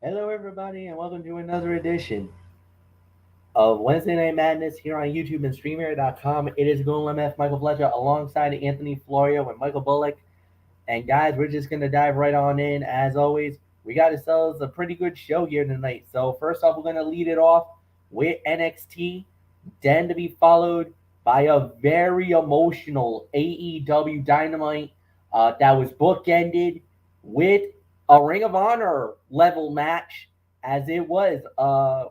Hello, everybody, and welcome to another edition of Wednesday Night Madness here on YouTube and StreamYard.com. It is Golem F. Michael Fletcher alongside Anthony Florio and Michael Bullock. And guys, we're just going to dive right on in. As always, we got ourselves a pretty good show here tonight. So, first off, we're going to lead it off with NXT, then to be followed by a very emotional AEW Dynamite that was bookended with a Ring of Honor level match, as it was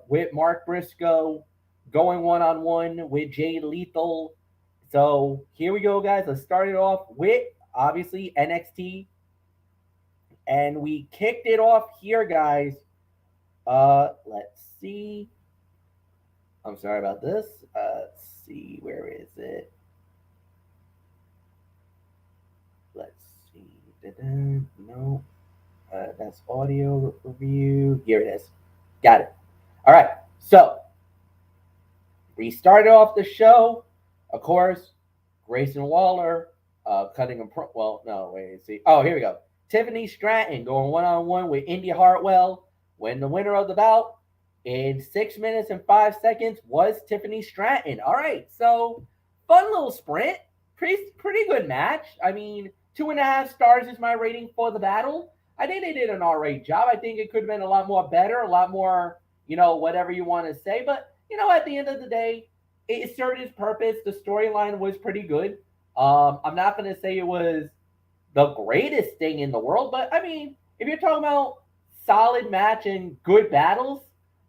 with Mark Briscoe going one on one with Jay Lethal. So here we go, guys. Let's start it off with obviously NXT, and we kicked it off here, guys. Let's see. I'm sorry about this. Let's see, where is it? Let's see. No, that's audio review. Here it is. Got it. All right. So we started off the show, of course. Grayson Waller cutting a well, no, wait, see. Oh, here we go. Tiffany Stratton going one on one with Indy Hartwell. When the winner of the bout in 6 minutes and 5 seconds was Tiffany Stratton. All right, so fun little sprint. Pretty good match. I mean, 2.5 stars is my rating for the battle. I think they did an all right job. I think it could have been a lot more better, a lot more, whatever you want to say. But at the end of the day, it served its purpose. The storyline was pretty good. I'm not going to say it was the greatest thing in the world, but I mean, if you're talking about solid match and good battles,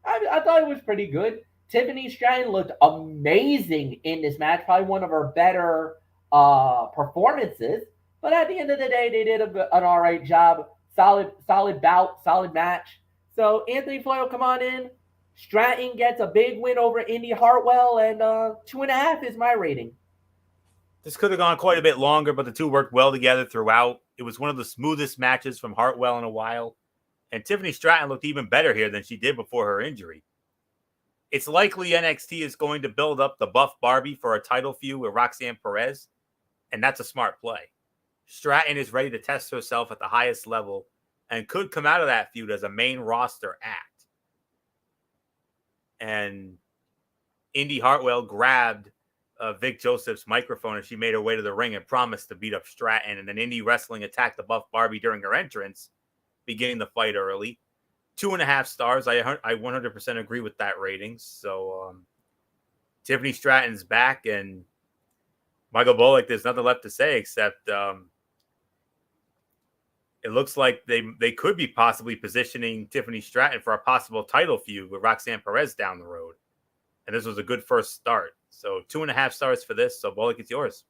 I thought it was pretty good. Tiffany Stratton looked amazing in this match, probably one of her better performances. But at the end of the day, they did an all right job. Solid bout, solid match. So Anthony Floyd, come on in. Stratton gets a big win over Indy Hartwell, and 2.5 is my rating. This could have gone quite a bit longer, but the two worked well together throughout. It was one of the smoothest matches from Hartwell in a while, and Tiffany Stratton looked even better here than she did before her injury. It's likely NXT is going to build up the Buff Barbie for a title feud with Roxanne Perez, and that's a smart play. Stratton is ready to test herself at the highest level and could come out of that feud as a main roster act. And Indy Hartwell grabbed Vic Joseph's microphone as she made her way to the ring and promised to beat up Stratton. And then Indy Wrestling attacked the Buff Barbie during her entrance, beginning the fight early. 2.5 stars. I 100% agree with that rating. So Tiffany Stratton's back, and Michael Bullock, there's nothing left to say except it looks like they could be possibly positioning Tiffany Stratton for a possible title feud with Roxanne Perez down the road. And this was a good first start. So 2.5 stars for this. So Bullock, it's yours.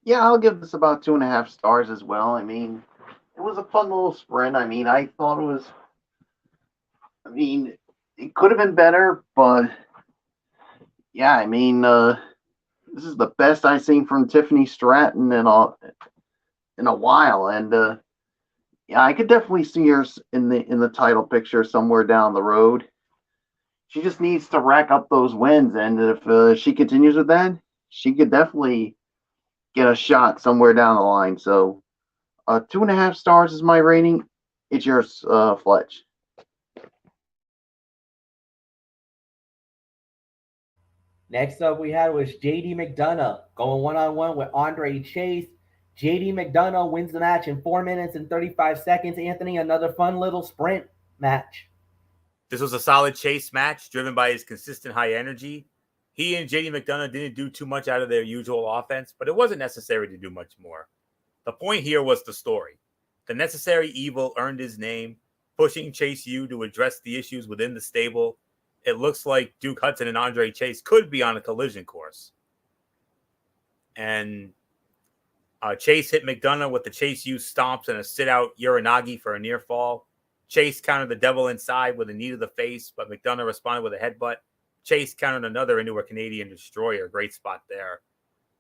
Yeah, I'll give this about 2.5 stars as well. I mean, it was a fun little sprint. I mean, I thought it was. I mean, it could have been better, but yeah, I mean, this is the best I've seen from Tiffany Stratton in a while, and yeah, I could definitely see her in the title picture somewhere down the road. She just needs to rack up those wins, and if she continues with that, she could definitely get a shot somewhere down the line. So, 2.5 stars is my rating. It's yours, Fletch. Next up, we had was JD McDonough going one on one with Andre Chase. JD McDonough wins the match in 4 minutes and 35 seconds. Anthony, another fun little sprint match. This was a solid Chase match driven by his consistent high energy. He and JD McDonough didn't do too much out of their usual offense, but it wasn't necessary to do much more. The point here was the story. The necessary evil earned his name, pushing Chase U to address the issues within the stable. It looks like Duke Hudson and Andre Chase could be on a collision course. And Chase hit McDonough with the Chase U stomps and a sit-out Uranagi for a near fall. Chase countered the devil inside with a knee to the face, but McDonough responded with a headbutt. Chase countered another into a Canadian destroyer. Great spot there.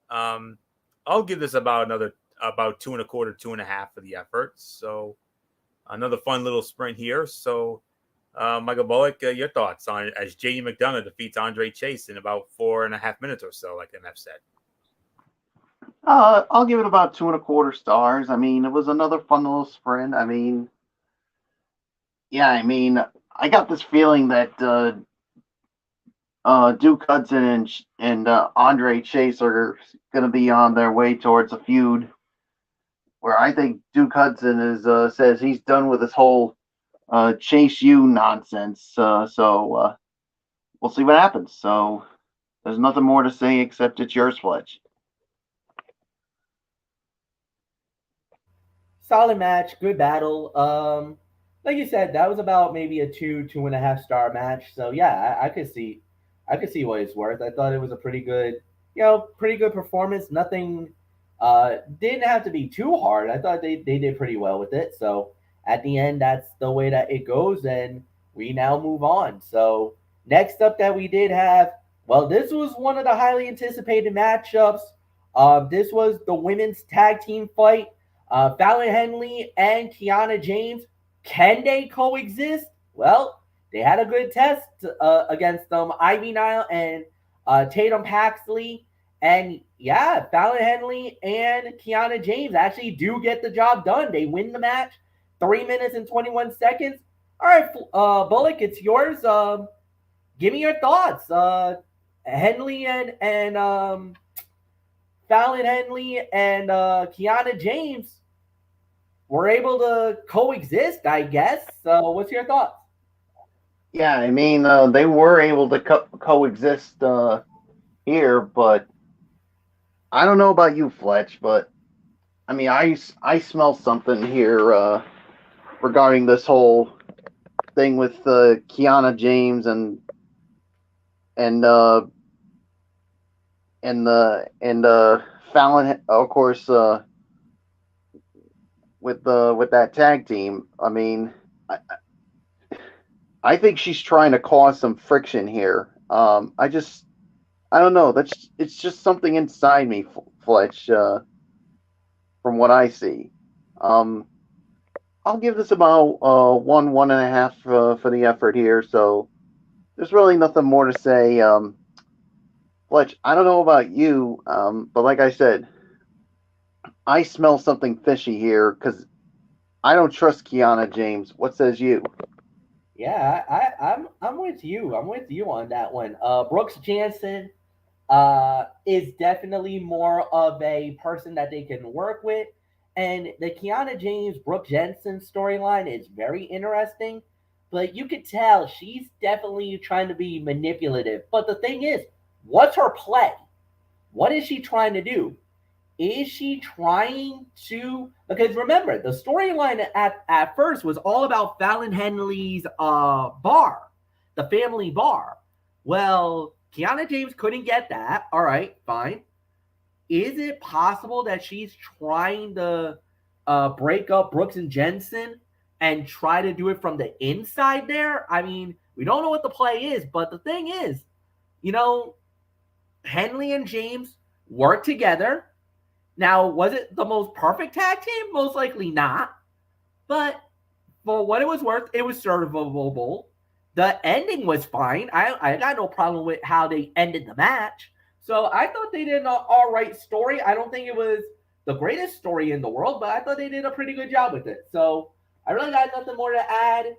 I'll give this about 2.25, 2.5 for the effort. So another fun little sprint here. So Michael Bullock, your thoughts on as JD McDonough defeats Andre Chase in about 4.5 minutes or so, like MF said. I'll give it about 2.25 stars. I mean, it was another fun little sprint. I mean, Yeah, I mean, I got this feeling that Duke Hudson and Andre Chase are going to be on their way towards a feud. Where I think Duke Hudson is says he's done with this whole Chase U nonsense. So we'll see what happens. So there's nothing more to say except it's yours, Fletch. Solid match, good battle. Like you said, that was about maybe a 2.5 star match. So yeah, I could see what it's worth. I thought it was a pretty good, pretty good performance. Nothing, didn't have to be too hard. I thought they did pretty well with it. So at the end, that's the way that it goes, and we now move on. So next up that we did have, well, this was one of the highly anticipated matchups. This was the women's tag team fight. Fallon Henley and Kiana James, can they coexist? Well, they had a good test against Ivy Nile and Tatum Paxley. And yeah, Fallon Henley and Kiana James actually do get the job done. They win the match, 3 minutes and 21 seconds. All right, Bullock, it's yours. Give me your thoughts. Henley and Fallon Henley and Kiana James were able to coexist, I guess. So, what's your thoughts? Yeah, I mean, they were able to coexist here, but I don't know about you, Fletch, but I mean, I smell something here regarding this whole thing with Kiana James and and Fallon, of course, with that tag team. I mean, I think she's trying to cause some friction here. I don't know. It's just something inside me, Fletch. From what I see, um, I'll give this about 1.5 for the effort here. So there's really nothing more to say. Fletch, I don't know about you, but like I said, I smell something fishy here because I don't trust Kiana James. What says you? Yeah, I'm with you. I'm with you on that one. Brooks Jansen is definitely more of a person that they can work with. And the Kiana James Brooke Jensen storyline is very interesting, but you could tell she's definitely trying to be manipulative. But the thing is, what's her play? What is she trying to do? Is she trying to, because remember the storyline at first was all about Fallon Henley's bar, the family bar. Well, Kiana James couldn't get that. All right, fine. Is it possible that she's trying to break up Brooks and Jensen and try to do it from the inside there? I mean, we don't know what the play is, but the thing is, you know, Henley and James work together. Now, was it the most perfect tag team? Most likely not. But for what it was worth, it was servable. The ending was fine. I got no problem with how they ended the match. So I thought they did an all right story. I don't think it was the greatest story in the world, but I thought they did a pretty good job with it. So I really got nothing more to add.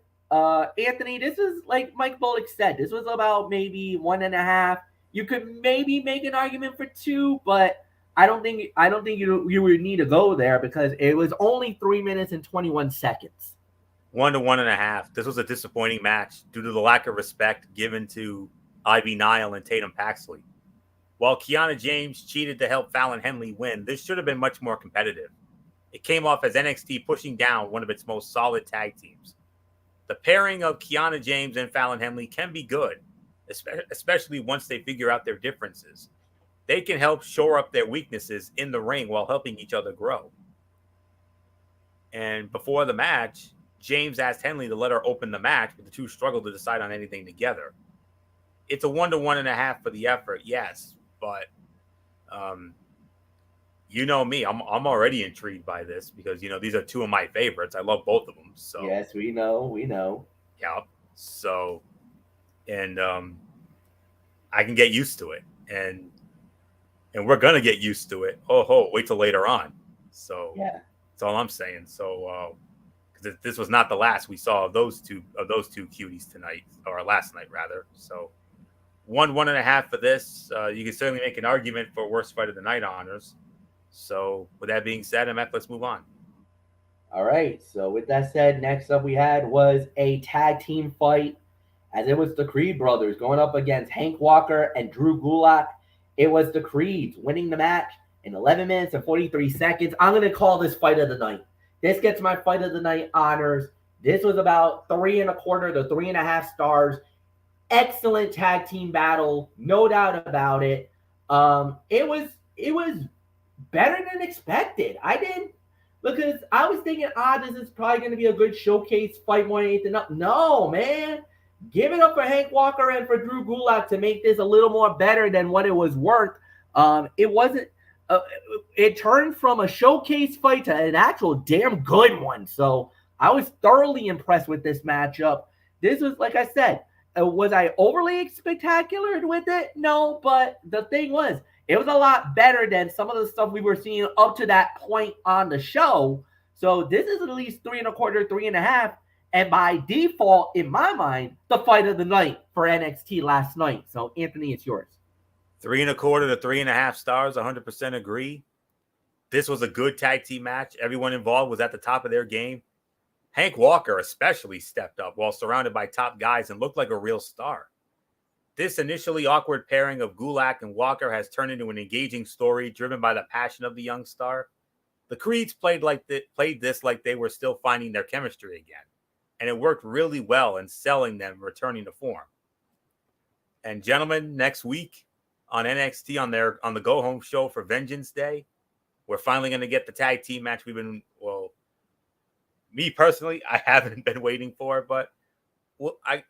Anthony, this is like Mike Bullock said. This was about maybe 1.5. You could maybe make an argument for 2, but I don't think you would need to go there because it was only 3 minutes and 21 seconds. 1 to 1.5. This was a disappointing match due to the lack of respect given to Ivy Nile and Tatum Paxley. While Kiana James cheated to help Fallon Henley win, this should have been much more competitive. It came off as NXT pushing down one of its most solid tag teams. The pairing of Kiana James and Fallon Henley can be good, especially once they figure out their differences. They can help shore up their weaknesses in the ring while helping each other grow. And before the match, James asked Henley to let her open the match, but the two struggled to decide on anything together. It's a 1 to 1.5 for the effort, yes, but you know me, I'm already intrigued by this because these are two of my favorites. I love both of them. So Yes, we know. yeah, so and I can get used to it, and we're gonna get used to it. Wait till later on. So Yeah. that's all I'm saying. So because this was not the last we saw of those two cuties tonight, or last night rather. So 1.5 for this. You can certainly make an argument for worst fight of the night honors. So with that being said, MF, let's move on. All right. So with that said, next up we had was a tag team fight, as it was the Creed brothers going up against Hank Walker and Drew Gulak. It was the Creeds winning the match in 11 minutes and 43 seconds. I'm going to call this fight of the night. This gets my fight of the night honors. This was about 3.25 to 3.5 stars. Excellent tag team battle, no doubt about it. It was better than expected. Because I was thinking, this is probably going to be a good showcase fight more than anything else. No, man. Give it up for Hank Walker and for Drew Gulak to make this a little more better than what it was worth. It wasn't. It turned from a showcase fight to an actual damn good one. So I was thoroughly impressed with this matchup. This was, like I said, was I overly spectacular with it? No, but the thing was, it was a lot better than some of the stuff we were seeing up to that point on the show. So this is at least 3.25, 3.5. And by default, in my mind, the fight of the night for NXT last night. So, Anthony, it's yours. 3.25 to 3.5 stars, 100% agree. This was a good tag team match. Everyone involved was at the top of their game. Hank Walker especially stepped up while surrounded by top guys and looked like a real star. This initially awkward pairing of Gulak and Walker has turned into an engaging story driven by the passion of the young star. The Creeds played this like they were still finding their chemistry again, and it worked really well in selling them returning to form. And gentlemen, next week on NXT on the Go Home show for Vengeance Day, we're finally going to get the tag team match me personally, I haven't been waiting for, but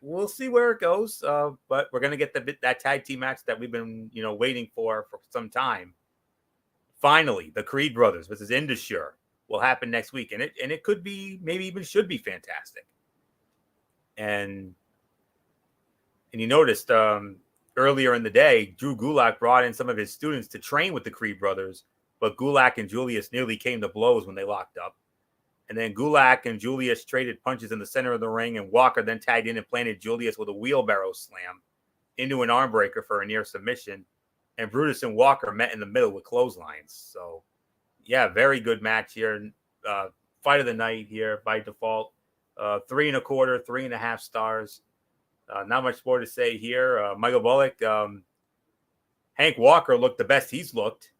we'll see where it goes. But we're going to get that tag team match that we've been waiting for some time. Finally, the Creed brothers versus Indusure will happen next week, and it could be, maybe even should be, fantastic. And you noticed earlier in the day, Drew Gulak brought in some of his students to train with the Creed brothers, but Gulak and Julius nearly came to blows when they locked up. And then Gulak and Julius traded punches in the center of the ring, and Walker then tagged in and planted Julius with a wheelbarrow slam into an arm breaker for a near submission. And Brutus and Walker met in the middle with clotheslines. So, yeah, very good match here. Fight of the night here by default. 3.25, 3.5 stars. Not much more to say here. Michael Bullock, Hank Walker looked the best he's looked.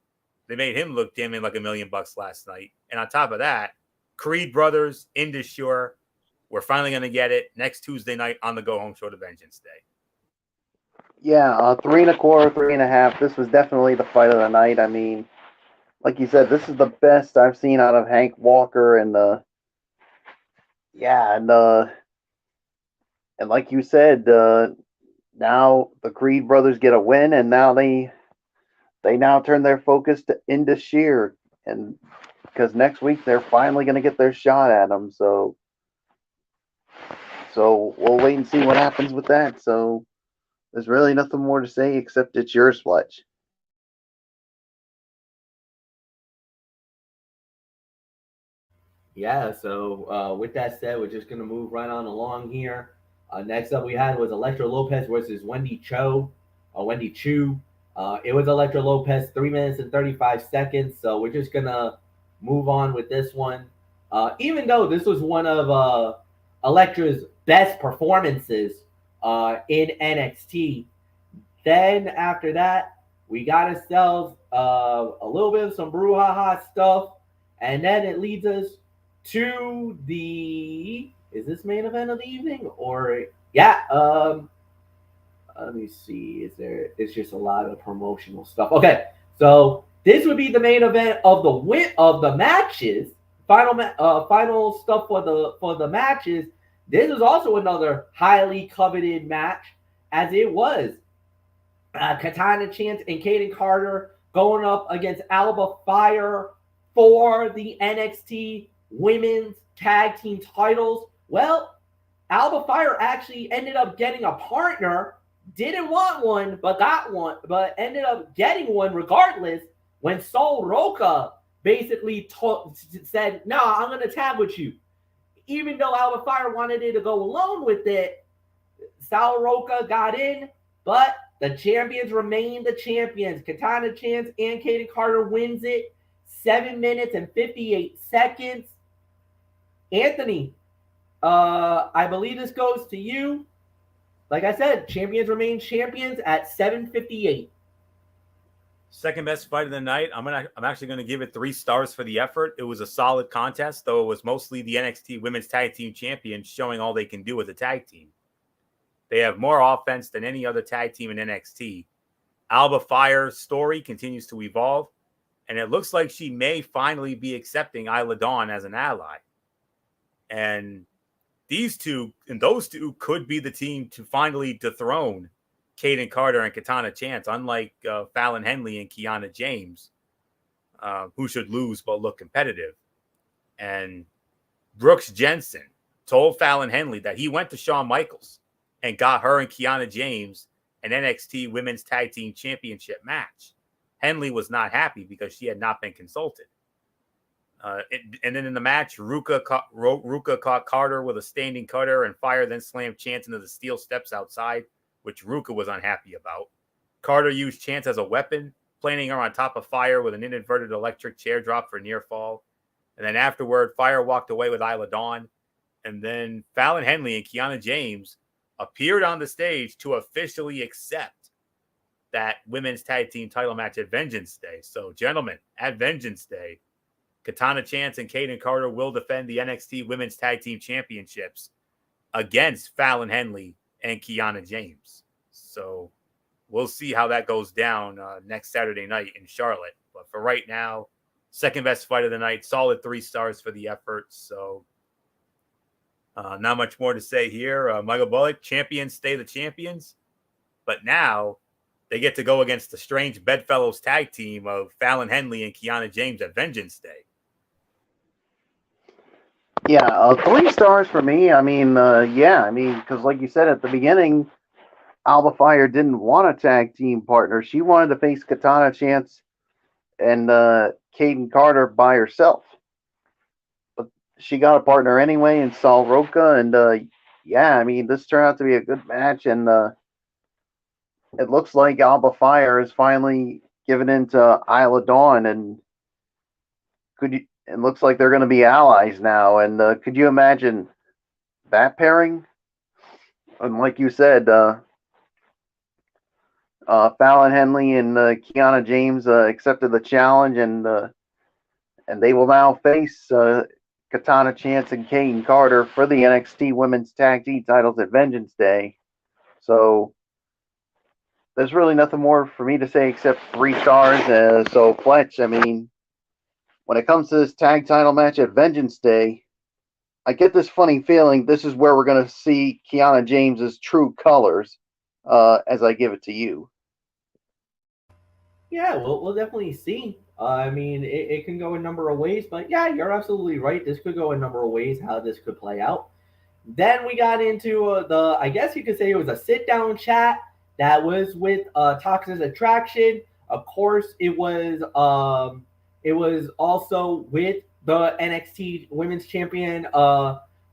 They made him look damn like $1 million last night. And on top of that, Creed brothers, Indusure, we're finally going to get it next Tuesday night on the Go Home show to Vengeance Day. Yeah, 3.25, 3.5. This was definitely the fight of the night. I mean, like you said, this is the best I've seen out of Hank Walker, and like you said, now the Creed brothers get a win, and now they now turn their focus to Indusure, and because next week they're finally going to get their shot at them. So we'll wait and see what happens with that. So there's really nothing more to say except it's yours, Fletch. Yeah, so with that said, we're just going to move right on along here. Next up we had was Elektra Lopez versus Wendy Choo. It was Elektra Lopez, 3 minutes and 35 seconds. So we're just going to move on with this one. Even though this was one of Elektra's best performances in NXT, then after that, we got ourselves a little bit of some brouhaha stuff. And then it leads us to is this main event of the evening? Or, yeah, let me see. It's just a lot of promotional stuff. Okay, so this would be the main event of the matches. Final stuff for the matches. This is also another highly coveted match, as it was Katana Chance and Kaden Carter going up against Alba Fire for the NXT Women's Tag Team titles. Well, Alba Fire actually ended up getting a partner. Didn't want one, but got one, but ended up getting one regardless when Sol Roca basically said, "No, I'm going to tag with you." even though Alba Fire wanted it to go alone with it, Sal Roca got in, but the champions remain the champions. Katana Chance and Kaden Carter wins it 7 minutes and 58 seconds. Anthony, I believe this goes to you. Like I said, champions remain champions at 7:58. Second best fight of the night. I'm actually gonna give it 3 stars for the effort. It was a solid contest, though it was mostly the NXT Women's Tag Team Champions showing all they can do as a tag team. They have more offense than any other tag team in NXT. Alba Fire's story continues to evolve, and it looks like she may finally be accepting Isla Dawn as an ally. And those two could be the team to finally dethrone Kaden Carter and Katana Chance, unlike Fallon Henley and Kiana James, who should lose but look competitive. And Brooks Jensen told Fallon Henley that he went to Shawn Michaels and got her and Kiana James an NXT Women's Tag Team Championship match. Henley was not happy because she had not been consulted. And then in the match, Ruka caught Carter with a standing cutter, and Fire then slammed Chance into the steel steps outside, which Ruka was unhappy about. Carter used Chance as a weapon, planting her on top of Fire with an inverted electric chair drop for near fall. And then afterward, Fire walked away with Isla Dawn. And then Fallon Henley and Kiana James appeared on the stage to officially accept that women's tag team title match at Vengeance Day. So, gentlemen, at Vengeance Day, Katana Chance and Kaden Carter will defend the NXT Women's Tag Team Championships against Fallon Henley and Kiana James. So we'll see how that goes down next Saturday night in Charlotte. But for right now, second best fight of the night, solid 3 stars for the effort. So not much more to say here. Michael Bullock, champions stay the champions. But now they get to go against the strange bedfellows tag team of Fallon Henley and Kiana James at Vengeance Day. Yeah, 3 stars for me. I mean, because like you said at the beginning, Alba Fire didn't want a tag team partner. She wanted to face Katana Chance and Kaden Carter by herself. But she got a partner anyway in Sal Roca, and this turned out to be a good match, and it looks like Alba Fire is finally given into Isla Dawn, and it looks like they're going to be allies now. And could you imagine that pairing? And like you said, Fallon Henley and Kiana James accepted the challenge, and they will now face Katana Chance and Kaden Carter for the NXT Women's Tag Team titles at Vengeance Day. So there's really nothing more for me to say except 3 stars. So Fletch, I mean, when it comes to this tag title match at Vengeance Day, I get this funny feeling this is where we're going to see Kiana James's true colors as I give it to you. Yeah, we'll definitely see. I mean, it can go a number of ways, but yeah, you're absolutely right. This could go a number of ways how this could play out. Then we got into I guess you could say it was a sit-down chat that was with Toxic Attraction. Of course, it was also with the NXT Women's Champion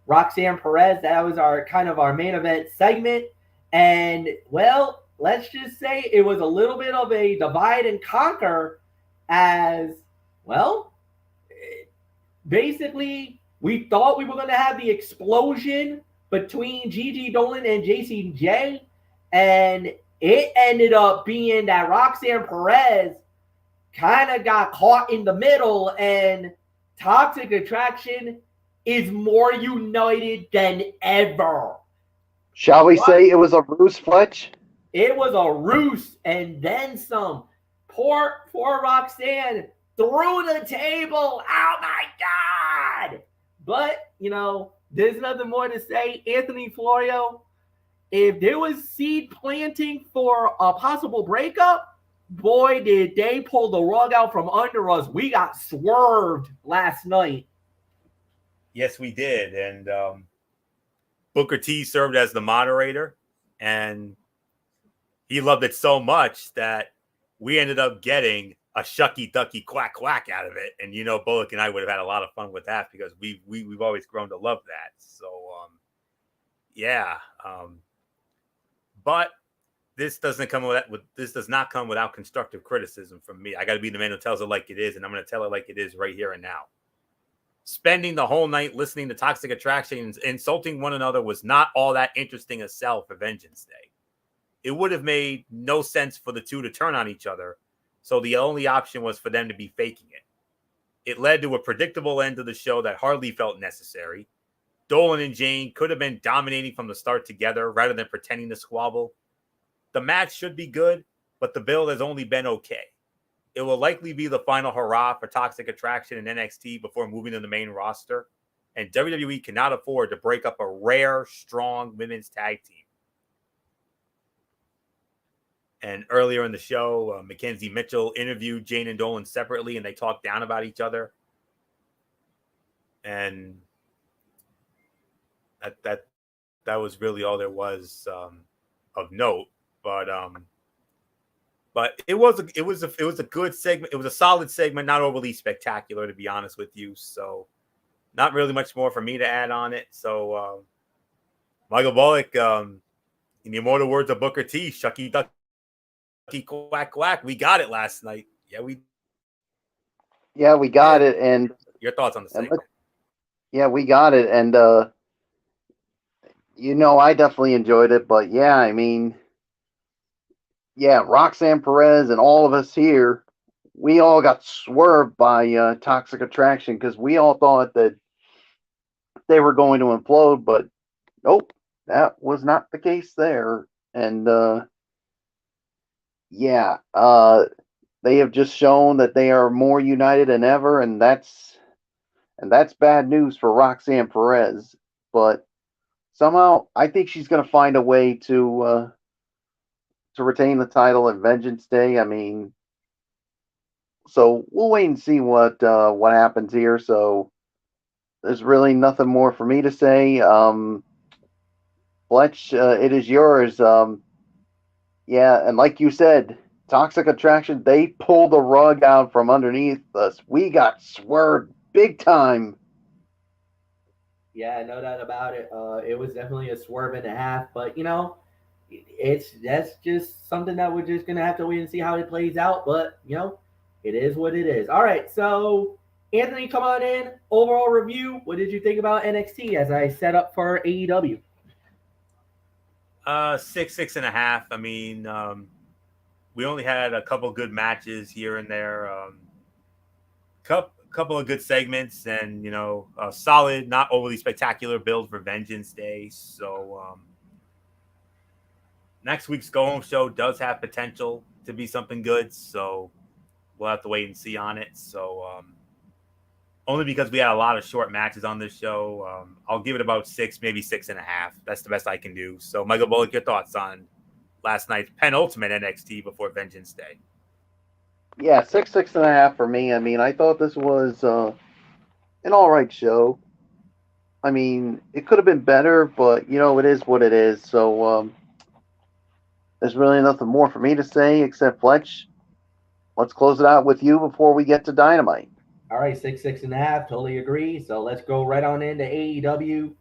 Roxanne Perez. That was our main event segment. And well, let's just say it was a little bit of a divide and conquer, as well. Basically, we thought we were going to have the explosion between Gigi Dolan and JCJ, and it ended up being that Roxanne Perez kind of got caught in the middle, and Toxic Attraction is more united than ever. Shall we say it was a ruse, Fletch? It was a ruse and then some. Poor Roxanne through the table. Oh my God. But, there's nothing more to say. Anthony Florio, if there was seed planting for a possible breakup, boy, did they pull the rug out from under us. We got swerved last night. Yes, we did. And Booker T served as the moderator, and he loved it so much that we ended up getting shucky ducky quack quack out of it. And Bullock and I would have had a lot of fun with that because we've always grown to love that. So but this does not come without constructive criticism from me. I got to be the man who tells it like it is, and I'm going to tell it like it is right here and now. Spending the whole night listening to Toxic Attraction insulting one another was not all that interesting a sell for Vengeance Day. It would have made no sense for the two to turn on each other, so the only option was for them to be faking it. It led to a predictable end of the show that hardly felt necessary. Dolan and Jane could have been dominating from the start together rather than pretending to squabble. The match should be good, but the build has only been okay. It will likely be the final hurrah for Toxic Attraction and NXT before moving to the main roster, and WWE cannot afford to break up a rare, strong women's tag team. And earlier in the show, Mackenzie Mitchell interviewed Jane and Dolan separately, and they talked down about each other. And that was really all there was of note. But it was a good segment. It was a solid segment, not overly spectacular, to be honest with you. So, not really much more for me to add on it. So, Michael Bullock, in the immortal words of Booker T, shucky ducky quack quack, we got it last night. Yeah, we got it. And your thoughts on the segment? We got it. And I definitely enjoyed it. But I mean, Roxanne Perez and all of us here, we all got swerved by Toxic Attraction because we all thought that they were going to implode, but nope, that was not the case there. And they have just shown that they are more united than ever, and that's bad news for Roxanne Perez. But somehow, I think she's going to find a way to retain the title at Vengeance Day. I mean, so we'll wait and see what happens here. So there's really nothing more for me to say. Fletch, it is yours. And like you said, Toxic Attraction, they pulled the rug out from underneath us. We got swerved big time. Yeah, no doubt about it. It was definitely a swerve and a half, but that's just something that we're just gonna have to wait and see how it plays out. But it is what it is. All right, so Anthony, come on in. Overall review. What did you think about NXT as I set up for AEW? 6.5. I mean, we only had a couple good matches here and there. Couple of good segments, and a solid, not overly spectacular build for Vengeance Day. So next week's Go Home show does have potential to be something good. So we'll have to wait and see on it. So only because we had a lot of short matches on this show, I'll give it about 6, maybe 6.5. That's the best I can do. So Michael Bullock, your thoughts on last night's penultimate NXT before Vengeance Day? Yeah, 6.5 for me. I mean, I thought this was an all right show. I mean, it could have been better, but it is what it is. So there's really nothing more for me to say except Fletch. Let's close it out with you before we get to Dynamite. All right, 6.5. Totally agree. So let's go right on into AEW.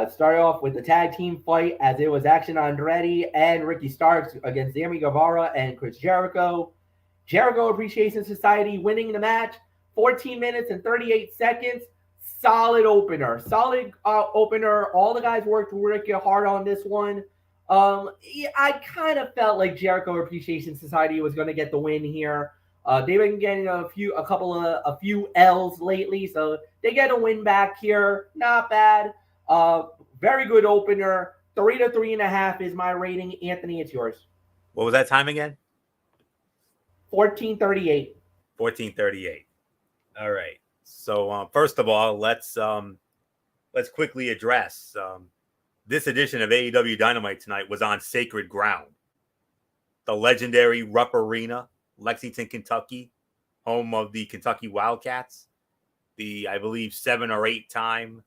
Start off with the tag team fight as it was Action Andretti and Ricky Starks against Sammy Guevara and Chris Jericho. Jericho Appreciation Society winning the match, 14 minutes and 38 seconds. Solid opener. All the guys worked really hard on this one. I kind of felt like Jericho Appreciation Society was going to get the win here. They've been getting a few L's lately, so they get a win back here. Not bad. Very good opener. 3 to 3.5 is my rating. Anthony, it's yours. What was that time again? 14:38. 14:38. All right. So first of all, let's quickly address this edition of AEW Dynamite tonight was on sacred ground. The legendary Rupp Arena, Lexington, Kentucky, home of the Kentucky Wildcats, the I believe 7 or 8 time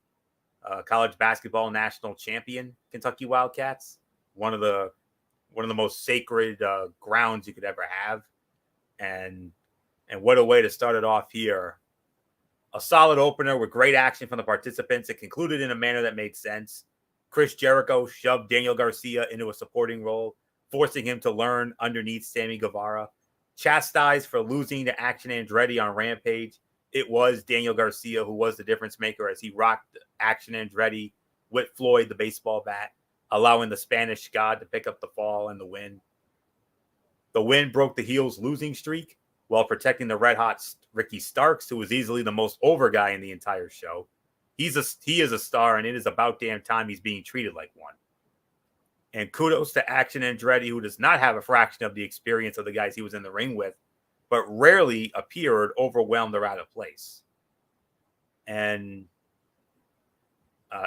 college basketball national champion Kentucky Wildcats. One of the most sacred grounds you could ever have. And And what a way to start it off here. A solid opener with great action from the participants. It concluded in a manner that made sense. Chris Jericho shoved Daniel Garcia into a supporting role, forcing him to learn underneath Sammy Guevara. Chastised for losing to Action Andretti on Rampage, it was Daniel Garcia who was the difference maker as he rocked Action Andretti with Floyd, the baseball bat, allowing the Spanish God to pick up the fall and the win. The win broke the Heels' losing streak while protecting the red-hot Ricky Starks, who was easily the most over guy in the entire show. He is a star, and it is about damn time he's being treated like one. And kudos to Action Andretti, who does not have a fraction of the experience of the guys he was in the ring with, but rarely appeared overwhelmed or out of place. And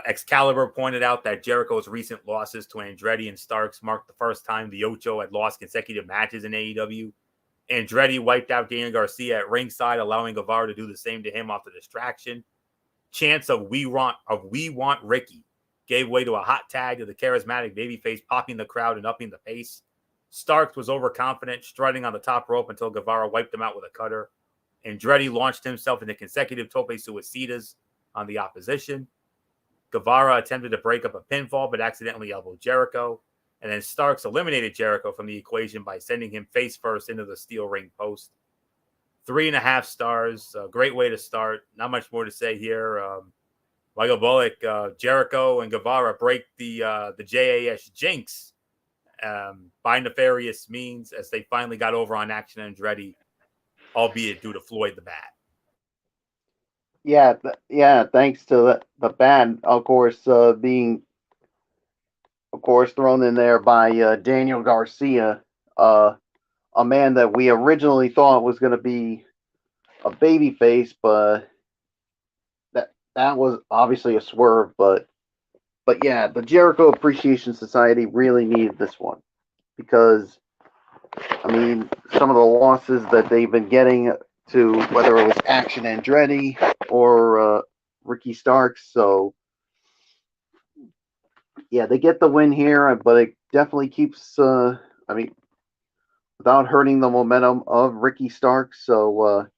Excalibur pointed out that Jericho's recent losses to Andretti and Starks marked the first time the Ocho had lost consecutive matches in AEW. Andretti wiped out Daniel Garcia at ringside, allowing Guevara to do the same to him off the distraction. Chants of "We want Ricky" gave way to a hot tag to the charismatic babyface, popping the crowd and upping the pace. Starks was overconfident, strutting on the top rope until Guevara wiped him out with a cutter. Andretti launched himself into consecutive tope suicidas on the opposition. Guevara attempted to break up a pinfall, but accidentally elbowed Jericho. And then Starks eliminated Jericho from the equation by sending him face first into the steel ring post. 3.5 stars. A great way to start. Not much more to say here. Michael Bullock, Jericho, and Guevara break the JAS jinx by nefarious means as they finally got over on Action Andretti, albeit due to Floyd the Bat. Yeah, thanks to the Bat, of course, being thrown in there by Daniel Garcia, a man that we originally thought was going to be a babyface, but that was obviously a swerve. But yeah, the Jericho Appreciation Society really needed this one because, I mean, some of the losses that they've been getting to, whether it was Action Andretti or Ricky Starks, so yeah, they get the win here, but it definitely keeps, without hurting the momentum of Ricky Starks. So,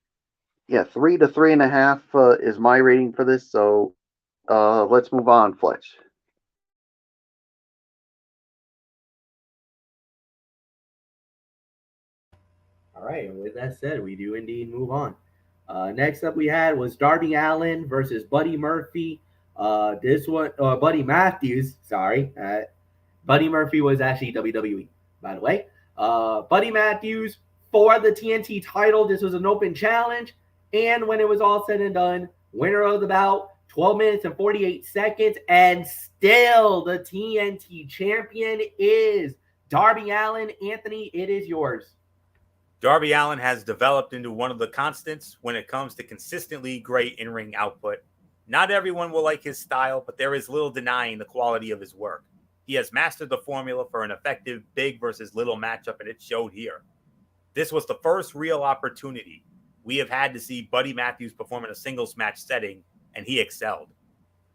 yeah, 3 to 3.5 is my rating for this. So, let's move on, Fletch. All right, and with that said, we do indeed move on. Next up, we had was Darby Allin versus Buddy Murphy. This one, Buddy Matthews. Sorry, Buddy Murphy was actually WWE, by the way. Buddy Matthews for the TNT title. This was an open challenge, and when it was all said and done, winner of the bout, 12 minutes and 48 seconds, and still the TNT champion is Darby Allin. Anthony, it is yours. Darby Allin has developed into one of the constants when it comes to consistently great in-ring output. Not everyone will like his style, but there is little denying the quality of his work. He has mastered the formula for an effective big versus little matchup, and it showed here. This was the first real opportunity we have had to see Buddy Matthews perform in a singles match setting, and he excelled.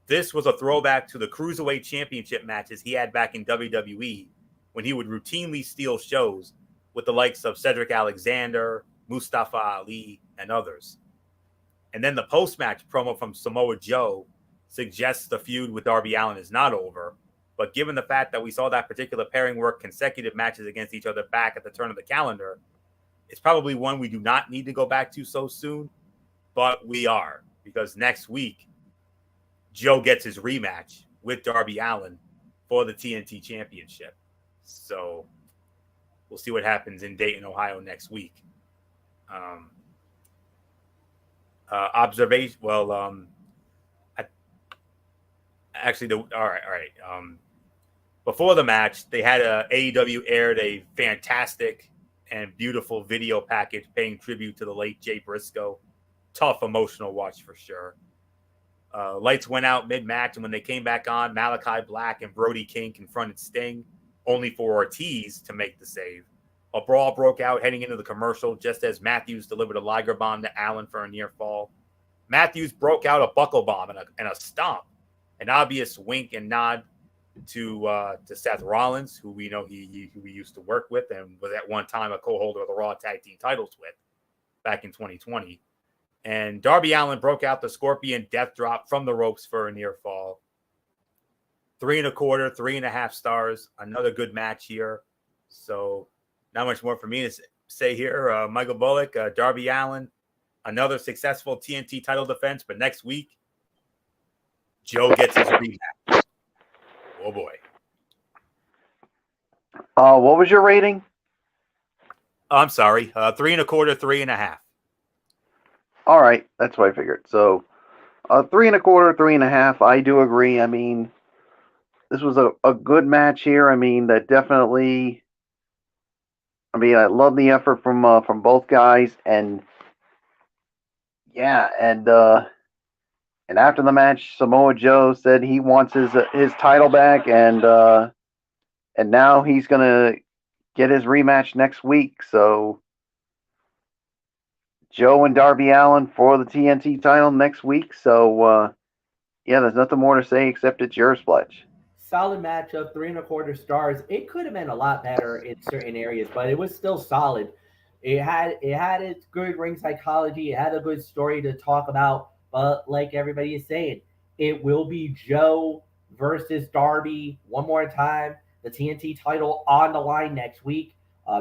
This was a throwback to the Cruiserweight Championship matches he had back in WWE when he would routinely steal shows with the likes of Cedric Alexander, Mustafa Ali, and others. And then the post-match promo from Samoa Joe suggests the feud with Darby Allin is not over, but given the fact that we saw that particular pairing work consecutive matches against each other back at the turn of the calendar, it's probably one we do not need to go back to so soon, but we are, because next week, Joe gets his rematch with Darby Allin for the TNT Championship. So we'll see what happens in Dayton, Ohio next week. Observation. Well, all right. Before the match, they had AEW aired a fantastic and beautiful video package paying tribute to the late Jay Briscoe. Tough emotional watch for sure. Lights went out mid-match, and when they came back on, Malachi Black and Brody King confronted Sting, only for Ortiz to make the save. A brawl broke out heading into the commercial just as Matthews delivered a Liger bomb to Allen for a near fall. Matthews broke out a buckle bomb and a stomp, an obvious wink and nod to Seth Rollins, who we know who we used to work with and was at one time a co-holder of the Raw Tag Team titles with. back in 2020. And Darby Allin broke out the Scorpion Death Drop from the ropes for a near fall. 3 1/4, 3.5 stars. Another good match here. So not much more for me to say here. Michael Bullock, Darby Allin, another successful TNT title defense. But next week, Joe gets his rematch. Oh, boy. What was your rating? I'm sorry. 3 1/4, 3.5. All right, that's what I figured. So, 3 1/4, 3.5. I do agree. I mean, this was a good match here. I mean, that definitely. I mean, I love the effort from both guys, and yeah, and after the match, Samoa Joe said he wants his title back, and now he's gonna get his rematch next week. So Joe and Darby Allin for the TNT title next week. So yeah, there's nothing more to say except it's yours, Fletch. Solid matchup, 3 1/4 stars. It could have been a lot better in certain areas, but it was still solid. It had its good ring psychology. It had a good story to talk about. But like everybody is saying, it will be Joe versus Darby one more time. The TNT title on the line next week.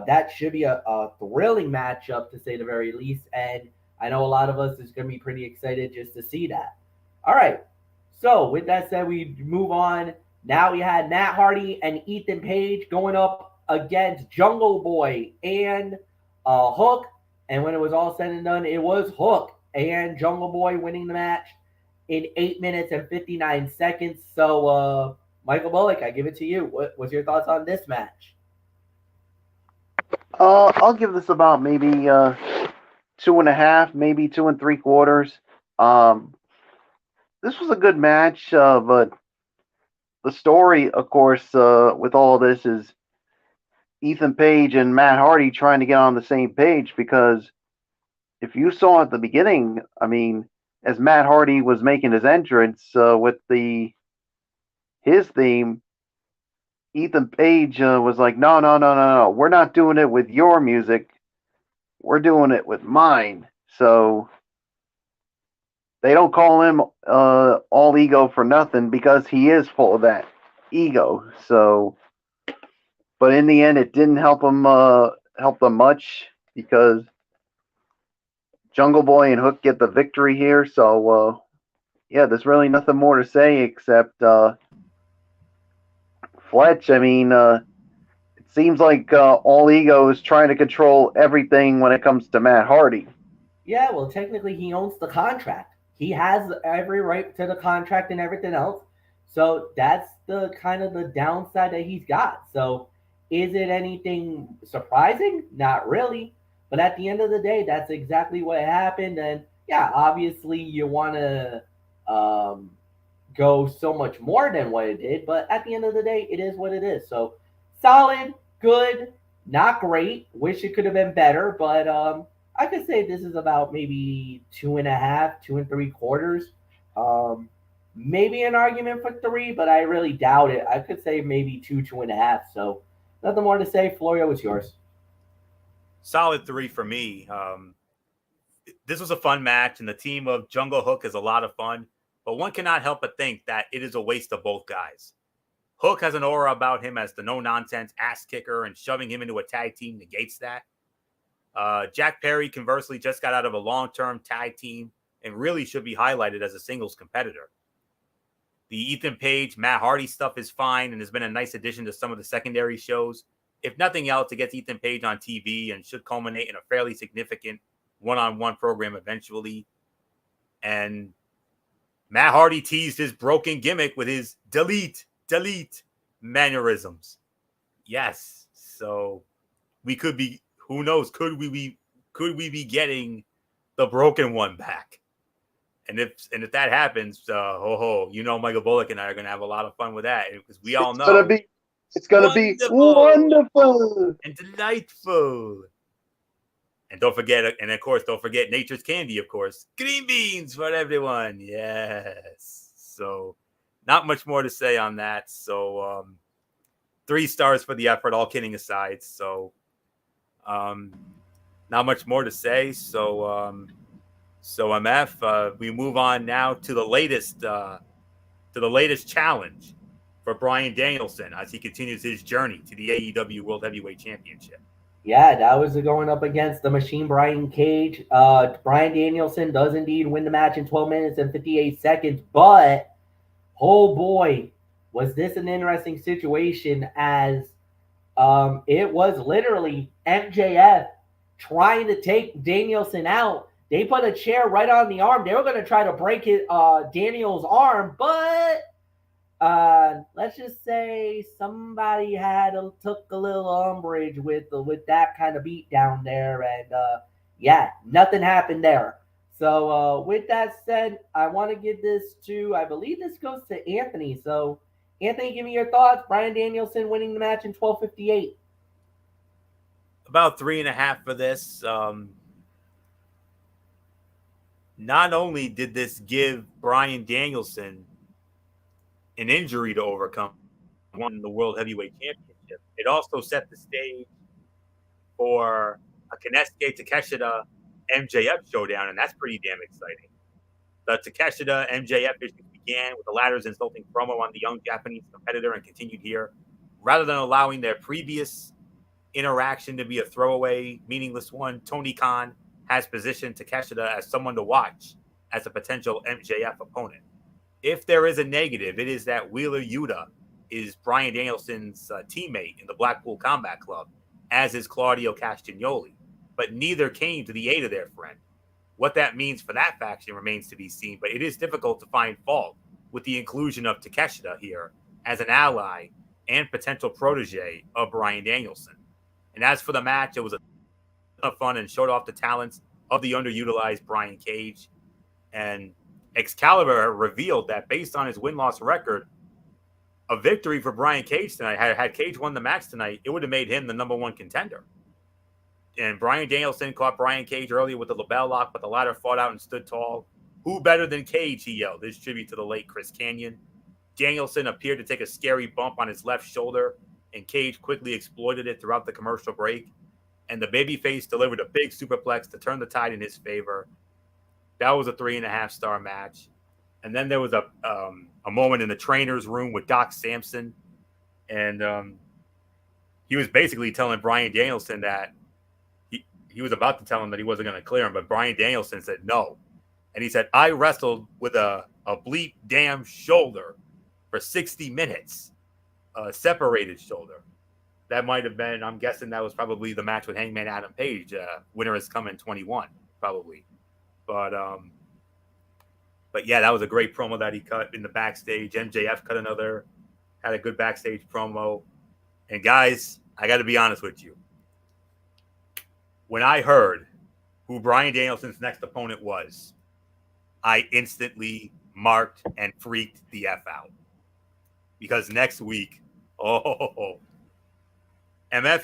That should be a thrilling matchup to say the very least. And I know a lot of us is going to be pretty excited just to see that. All right. So with that said, we move on. Now we had Matt Hardy and Ethan Page going up against Jungle Boy and Hook. And when it was all said and done, it was Hook and Jungle Boy winning the match in 8 minutes and 59 seconds. So, Michael Bullock, I give it to you. What's your thoughts on this match? I'll give this about maybe 2.5, maybe 2 3/4. This was a good match, but the story, of course, with all this is Ethan Page and Matt Hardy trying to get on the same page, because if you saw at the beginning, I mean, as Matt Hardy was making his entrance with his theme, Ethan Page was like, no, no, no, no, no, we're not doing it with your music. We're doing it with mine. So they don't call him all ego for nothing, because he is full of that ego. So, but in the end, it didn't help them much, because Jungle Boy and Hook get the victory here. So yeah, there's really nothing more to say except Fletch. I mean, it seems like All Ego is trying to control everything when it comes to Matt Hardy. Yeah, well, technically, he owns the contract. He has every right to the contract and everything else. So that's the kind of the downside that he's got. So is it anything surprising? Not really. But at the end of the day, that's exactly what happened. And yeah, obviously, you want to um, go so much more than what it did. But at the end of the day, it is what it is. So solid, good, not great. Wish it could have been better, but I could say this is about maybe 2.5, 2 3/4. Um, Maybe an argument for 3, but I really doubt it. I could say maybe 2, 2.5. So nothing more to say. Florio, it's yours. Solid 3 for me. This was a fun match, and the team of Jungle Hook is a lot of fun. But one cannot help but think that it is a waste of both guys. Hook has an aura about him as the no-nonsense ass kicker, and shoving him into a tag team negates that. Jack Perry, conversely, just got out of a long-term tag team and really should be highlighted as a singles competitor. The Ethan Page, Matt Hardy stuff is fine and has been a nice addition to some of the secondary shows. If nothing else, it gets Ethan Page on TV and should culminate in a fairly significant one-on-one program eventually. And Matt Hardy teased his broken gimmick with his delete mannerisms. Yes. So we could be, who knows, could we be getting the broken one back? And if that happens, Michael Bullock and I are gonna have a lot of fun with that, because we all know it's gonna be wonderful and delightful. And don't forget Nature's Candy, of course. Green beans for everyone. Yes. So not much more to say on that. So 3 stars for the effort, all kidding aside. So not not much more to say. So MF, we move on now to the latest challenge for Bryan Danielson as he continues his journey to the AEW World Heavyweight Championship. Yeah, that was going up against the Machine Brian Cage. Bryan Danielson does indeed win the match in 12 minutes and 58 seconds, but oh boy, was this an interesting situation as it was literally MJF trying to take Danielson out. They put a chair right on the arm. They were going to try to break Daniel's arm, but let's just say somebody took a little umbrage with that kind of beat down there, and yeah, nothing happened there. So with that said, I want to give this to, I believe this goes to Anthony. So Anthony, give me your thoughts. Bryan Danielson winning the match in 12:58. About 3.5 for this. Not only did this give Bryan Danielson an injury to overcome, won the World Heavyweight Championship, it also set the stage for a Konosuke Takeshita MJF showdown, and that's pretty damn exciting. The Takeshita MJF issue began with the latter's insulting promo on the young Japanese competitor and continued here. Rather than allowing their previous interaction to be a throwaway, meaningless one, Tony Khan has positioned Takeshita as someone to watch as a potential MJF opponent. If there is a negative, it is that Wheeler Yuta is Bryan Danielson's teammate in the Blackpool Combat Club, as is Claudio Castagnoli, but neither came to the aid of their friend. What that means for that faction remains to be seen, but it is difficult to find fault with the inclusion of Takeshita here as an ally and potential protege of Bryan Danielson. And as for the match, it was a ton of fun and showed off the talents of the underutilized Brian Cage. And Excalibur revealed that based on his win-loss record, a victory for Brian Cage tonight, had Cage won the match tonight, it would have made him the number one contender. And Bryan Danielson caught Brian Cage earlier with the label lock, but the latter fought out and stood tall. Who better than Cage, he yelled. This tribute to the late Chris Kanyon. Danielson appeared to take a scary bump on his left shoulder, and Cage quickly exploited it throughout the commercial break. And the babyface delivered a big superplex to turn the tide in his favor. That was a 3.5-star match. And then there was a moment in the trainer's room with Doc Samson, and he was basically telling Bryan Danielson that he was about to tell him that he wasn't going to clear him, but Bryan Danielson said no. And he said, I wrestled with a bleep damn shoulder for 60 minutes, a separated shoulder. That might have been, I'm guessing that was probably the match with Hangman Adam Page. Winner is coming 21, probably. But yeah, that was a great promo that he cut in the backstage. MJF had a good backstage promo. And guys, I got to be honest with you. When I heard who Bryan Danielson's next opponent was, I instantly marked and freaked the F out. Because next week, MF,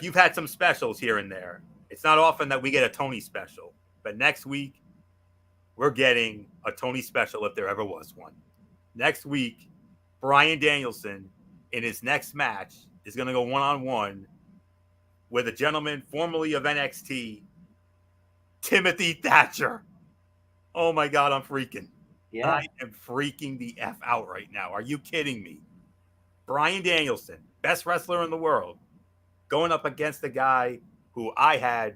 you've had some specials here and there. It's not often that we get a Tony special. But next week, we're getting a Tony special if there ever was one. Next week, Bryan Danielson, in his next match, is going to go one-on-one with a gentleman formerly of NXT, Timothy Thatcher. Oh, my God, I'm freaking. Yeah. I am freaking the F out right now. Are you kidding me? Bryan Danielson, best wrestler in the world, going up against a guy who I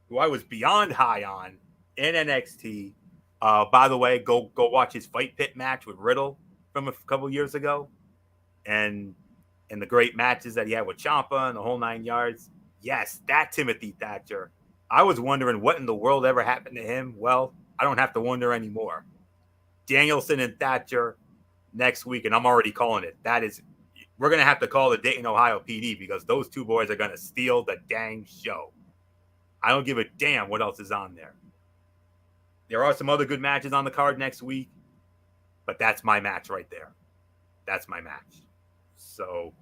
was beyond high on in NXT. By the way, go watch his Fight Pit match with Riddle from a couple years ago. And the great matches that he had with Ciampa and the whole 9 yards. Yes, that Timothy Thatcher. I was wondering what in the world ever happened to him. Well, I don't have to wonder anymore. Danielson and Thatcher next week, and I'm already calling it. We're going to have to call the Dayton, Ohio PD because those two boys are going to steal the dang show. I don't give a damn what else is on there. There are some other good matches on the card next week, but that's my match right there. That's my match. So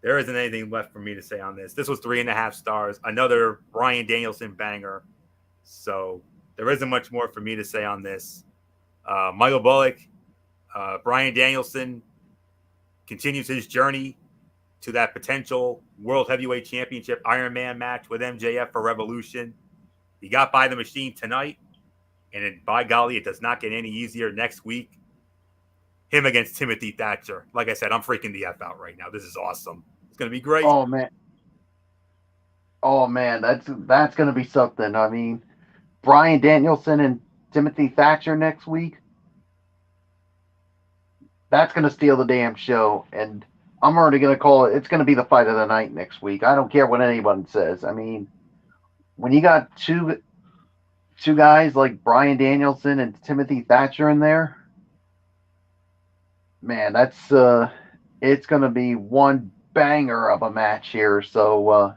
there isn't anything left for me to say on this. This was 3.5 stars. Another Bryan Danielson banger. So there isn't much more for me to say on this. Michael Bullock, Bryan Danielson continues his journey to that potential World Heavyweight Championship Iron Man match with MJF for Revolution. He got by the Machine tonight, and by golly, it does not get any easier next week. Him against Timothy Thatcher. Like I said, I'm freaking the F out right now. This is awesome. It's going to be great. Oh man, that's going to be something. I mean, Bryan Danielson and Timothy Thatcher next week. That's going to steal the damn show, and I'm already going to call it. It's going to be the fight of the night next week. I don't care what anyone says. I mean, when you got two guys like Bryan Danielson and Timothy Thatcher in there, man, that's it's going to be one banger of a match here. So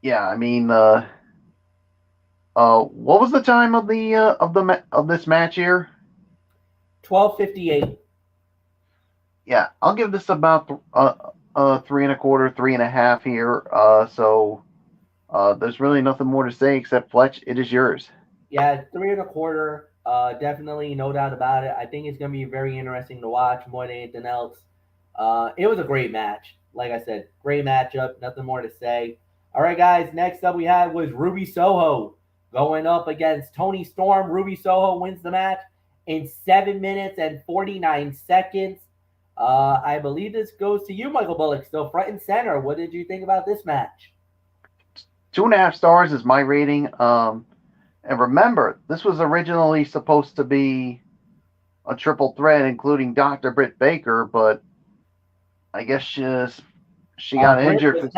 yeah, I mean, what was the time of this match here? 12:58. Yeah, I'll give this about 3 1/4, 3.5 here. So there's really nothing more to say except Fletch, it is yours. Yeah, 3 1/4. Definitely, no doubt about it. I think it's gonna be very interesting to watch more than anything else. It was a great match. Like I said, great matchup. Nothing more to say. All right, guys. Next up, we had was Ruby Soho going up against Toni Storm. Ruby Soho wins the match in 7 minutes and 49 seconds. I believe this goes to you, Michael Bullock, still front and center. What did you think about this match? 2.5 stars is my rating. And remember, this was originally supposed to be a triple threat, including Dr. Britt Baker, but I guess she got injured.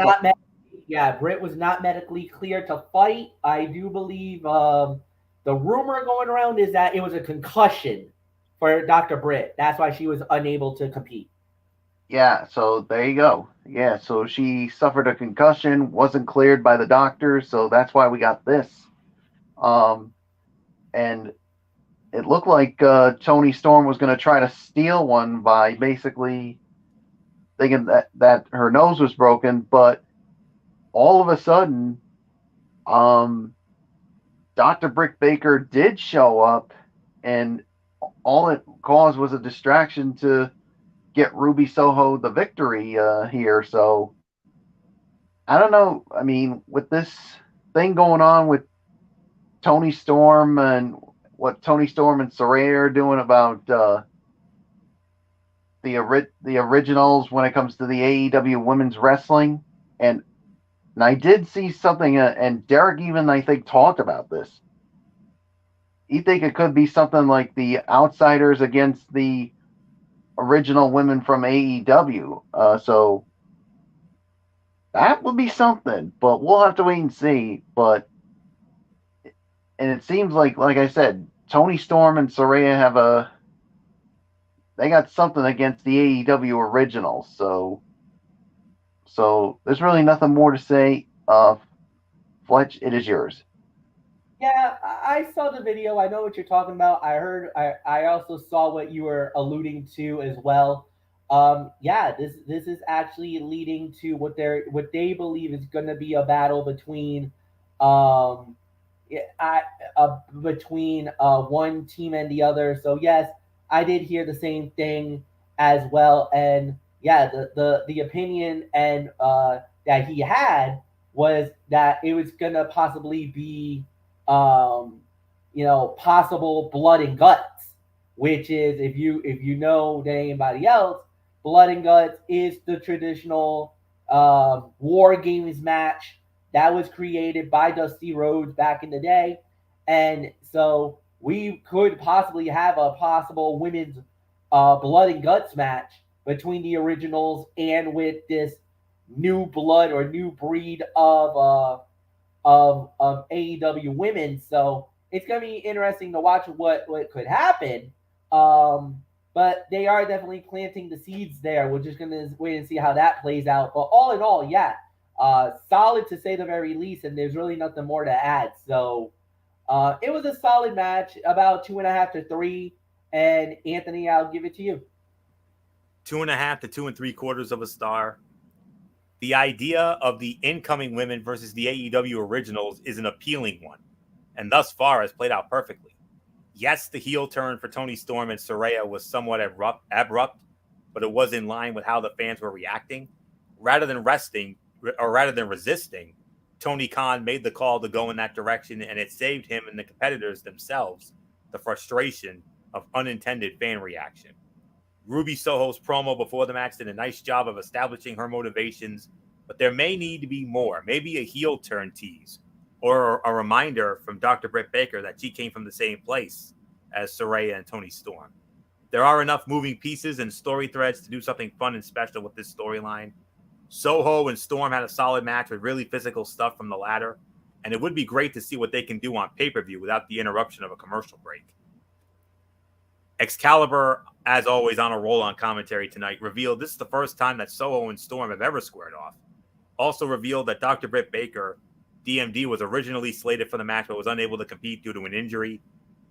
Britt was not medically cleared to fight. I do believe the rumor going around is that it was a concussion for Dr. Britt. That's why she was unable to compete. Yeah, so there you go. Yeah, so she suffered a concussion, wasn't cleared by the doctor, so that's why we got this. And it looked like Toni Storm was going to try to steal one by basically thinking that her nose was broken, but all of a sudden, Dr. Britt Baker did show up, and all it caused was a distraction to get Ruby Soho the victory here. So I don't know. I mean, with this thing going on with Toni Storm and what Toni Storm and Saraya are doing about the originals when it comes to the AEW women's wrestling, and I did see something, and Derek even, I think, talked about this. You think it could be something like the Outsiders against the original women from AEW. So that would be something, but we'll have to wait and see. And it seems like I said, Toni Storm and Saraya they got something against the AEW originals. So there's really nothing more to say. Fletch, it is yours. Yeah, I saw the video. I know what you're talking about. I also saw what you were alluding to as well. Yeah, this is actually leading to what they believe is going to be a battle between between one team and the other. So yes, I did hear the same thing as well. And yeah, the opinion and that he had was that it was gonna possibly be possible blood and guts, which is if you know than anybody else, blood and guts is the traditional war games match that was created by Dusty Rhodes back in the day. And so we could possibly have a possible women's blood and guts match between the originals and with this new blood or new breed of AEW women. So it's going to be interesting to watch what could happen. But they are definitely planting the seeds there. We're just going to wait and see how that plays out. But all in all, yeah, solid to say the very least. And there's really nothing more to add. So it was a solid match, about 2.5 to 3. And Anthony, I'll give it to you. 2.5 to 2 3/4 of a star. The idea of the incoming women versus the AEW originals is an appealing one, and thus far has played out perfectly. Yes, the heel turn for Toni Storm and Saraya was somewhat abrupt, but it was in line with how the fans were reacting. Rather than resisting, Tony Khan made the call to go in that direction, and it saved him and the competitors themselves the frustration of unintended fan reaction. Ruby Soho's promo before the match did a nice job of establishing her motivations, but there may need to be more, maybe a heel turn tease, or a reminder from Dr. Britt Baker that she came from the same place as Saraya and Toni Storm. There are enough moving pieces and story threads to do something fun and special with this storyline. Soho and Storm had a solid match with really physical stuff from the latter, and it would be great to see what they can do on pay-per-view without the interruption of a commercial break. Excalibur, as always, on a roll on commentary tonight, revealed this is the first time that Soho and Storm have ever squared off. Also revealed that Dr. Britt Baker, DMD, was originally slated for the match but was unable to compete due to an injury.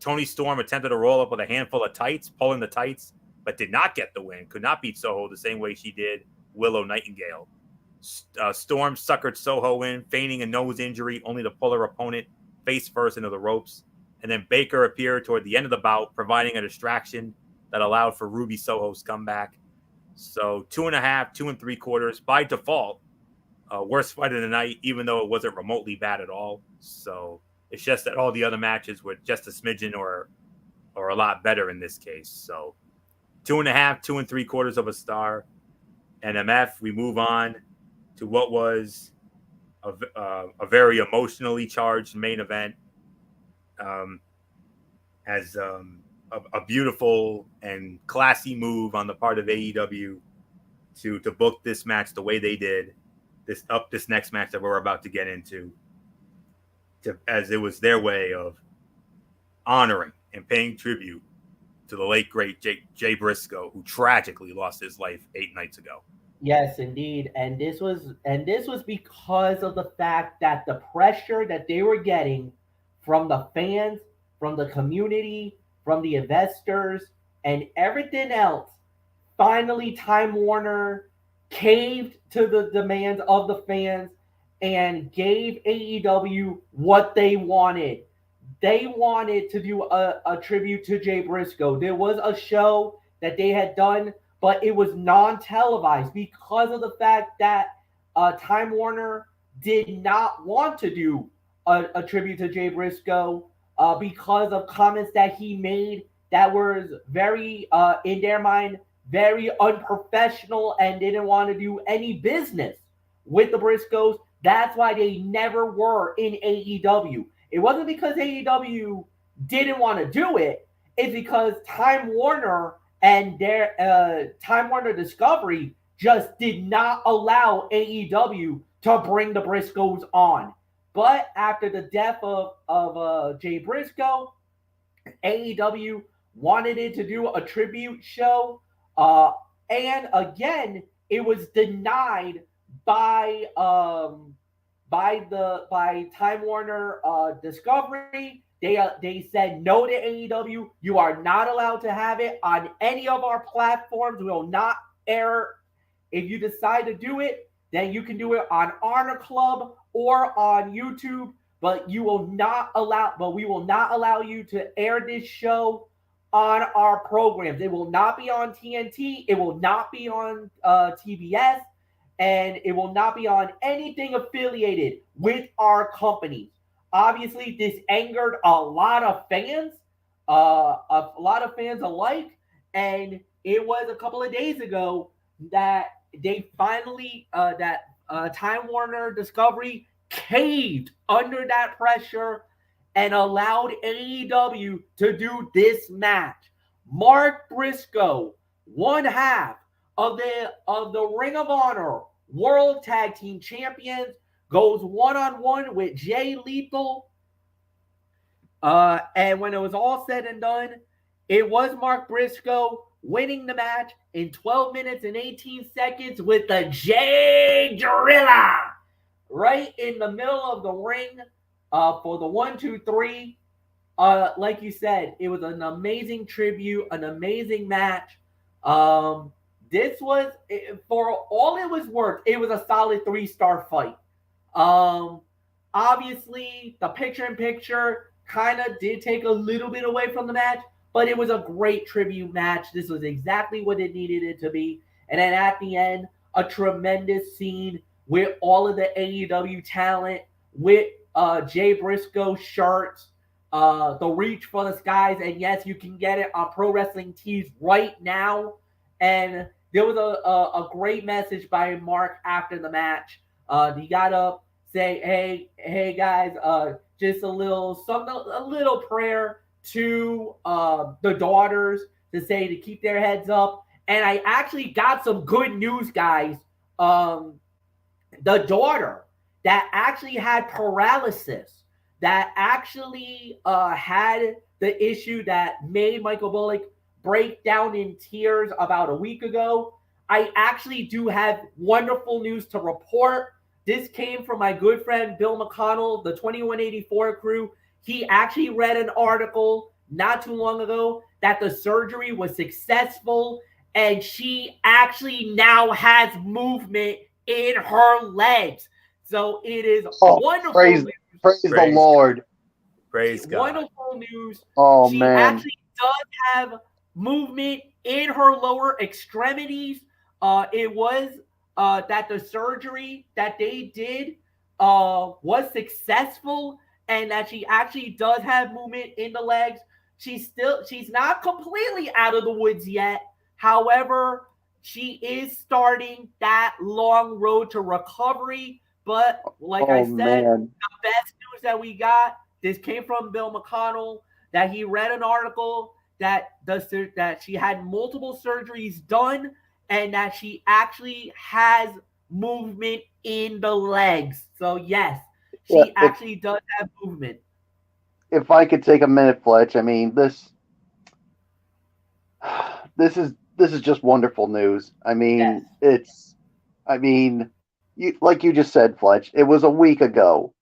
Toni Storm attempted to roll up with a handful of tights, pulling the tights, but did not get the win. Could not beat Soho the same way she did Willow Nightingale. Storm suckered Soho in, feigning a nose injury, only to pull her opponent face first into the ropes. And then Baker appeared toward the end of the bout, providing a distraction that allowed for Ruby Soho's comeback. So 2.5, 2 3/4 by default. Worst fight of the night, even though it wasn't remotely bad at all. So it's just that all the other matches were just a smidgen or a lot better in this case. So 2.5, 2 3/4 of a star. NMF, we move on to what was a very emotionally charged main event. As a beautiful and classy move on the part of AEW to book this match the way they did, this next match that we're about to get into, as it was their way of honoring and paying tribute to the late great Jay Briscoe, who tragically lost his life 8 nights ago. Yes, indeed. And this was because of the fact that the pressure that they were getting from the fans, from the community, from the investors, and everything else, finally Time Warner caved to the demands of the fans and gave AEW what they wanted. They wanted to do a tribute to Jay Briscoe. There was a show that they had done, but it was non-televised because of the fact that Time Warner did not want to do a tribute to Jay Briscoe because of comments that he made that was very, in their mind, very unprofessional, and didn't want to do any business with the Briscoes. That's why they never were in AEW. It wasn't because AEW didn't want to do it. It's because Time Warner and their Time Warner Discovery just did not allow AEW to bring the Briscoes on. But after the death of Jay Briscoe, AEW wanted it to do a tribute show. And again, it was denied by Time Warner Discovery. They said no to AEW. You are not allowed to have it on any of our platforms. We will not air. If you decide to do it, then you can do it on Honor Club or on YouTube. But we will not allow you to air this show on our programs. It will not be on TNT. It will not be on TBS. And it will not be on anything affiliated with our companies. Obviously, this angered a lot of fans alike. And it was a couple of days ago that they finally, Time Warner Discovery caved under that pressure and allowed AEW to do this match. Mark Briscoe, one half of the Ring of Honor World Tag Team Champions, goes one-on-one with Jay Lethal. And when it was all said and done, it was Mark Briscoe winning the match in 12 minutes and 18 seconds with the Jay Driller right in the middle of the ring for the 1, 2, 3. Like you said, it was an amazing tribute, an amazing match. This was, for all it was worth, it was a solid 3-star fight. Obviously, the picture-in-picture kind of did take a little bit away from the match, but it was a great tribute match. This was exactly what it needed it to be. And then at the end, a tremendous scene with all of the AEW talent, with Jay Briscoe shirts, the Reach for the Skies, and yes, you can get it on Pro Wrestling Tees right now. And there was a great message by Mark after the match. He got up, say, hey guys, just a little prayer to the daughters to say to keep their heads up. And I actually got some good news, guys. The daughter that actually had paralysis, that actually had the issue that made Michael Bullock break down in tears about a week ago. I actually do have wonderful news to report. This came from my good friend Bill McConnell, the 2184 crew. He actually read an article not too long ago that the surgery was successful and she actually now has movement in her legs. So it is wonderful. Praise the Lord. Praise God. Wonderful news. Oh, she man. actually does have movement in her lower extremities. It was that the surgery that they did was successful and that she actually does have movement in the legs. She's not completely out of the woods yet. However, she is starting that long road to recovery. But like I said, the best news that we got, this came from Bill McConnell, that he read an article that she had multiple surgeries done and that she actually has movement in the legs. So yes, she actually does have movement. If I could take a minute, Fletch, I mean this is just wonderful news. I mean, like you just said, Fletch, it was a week ago.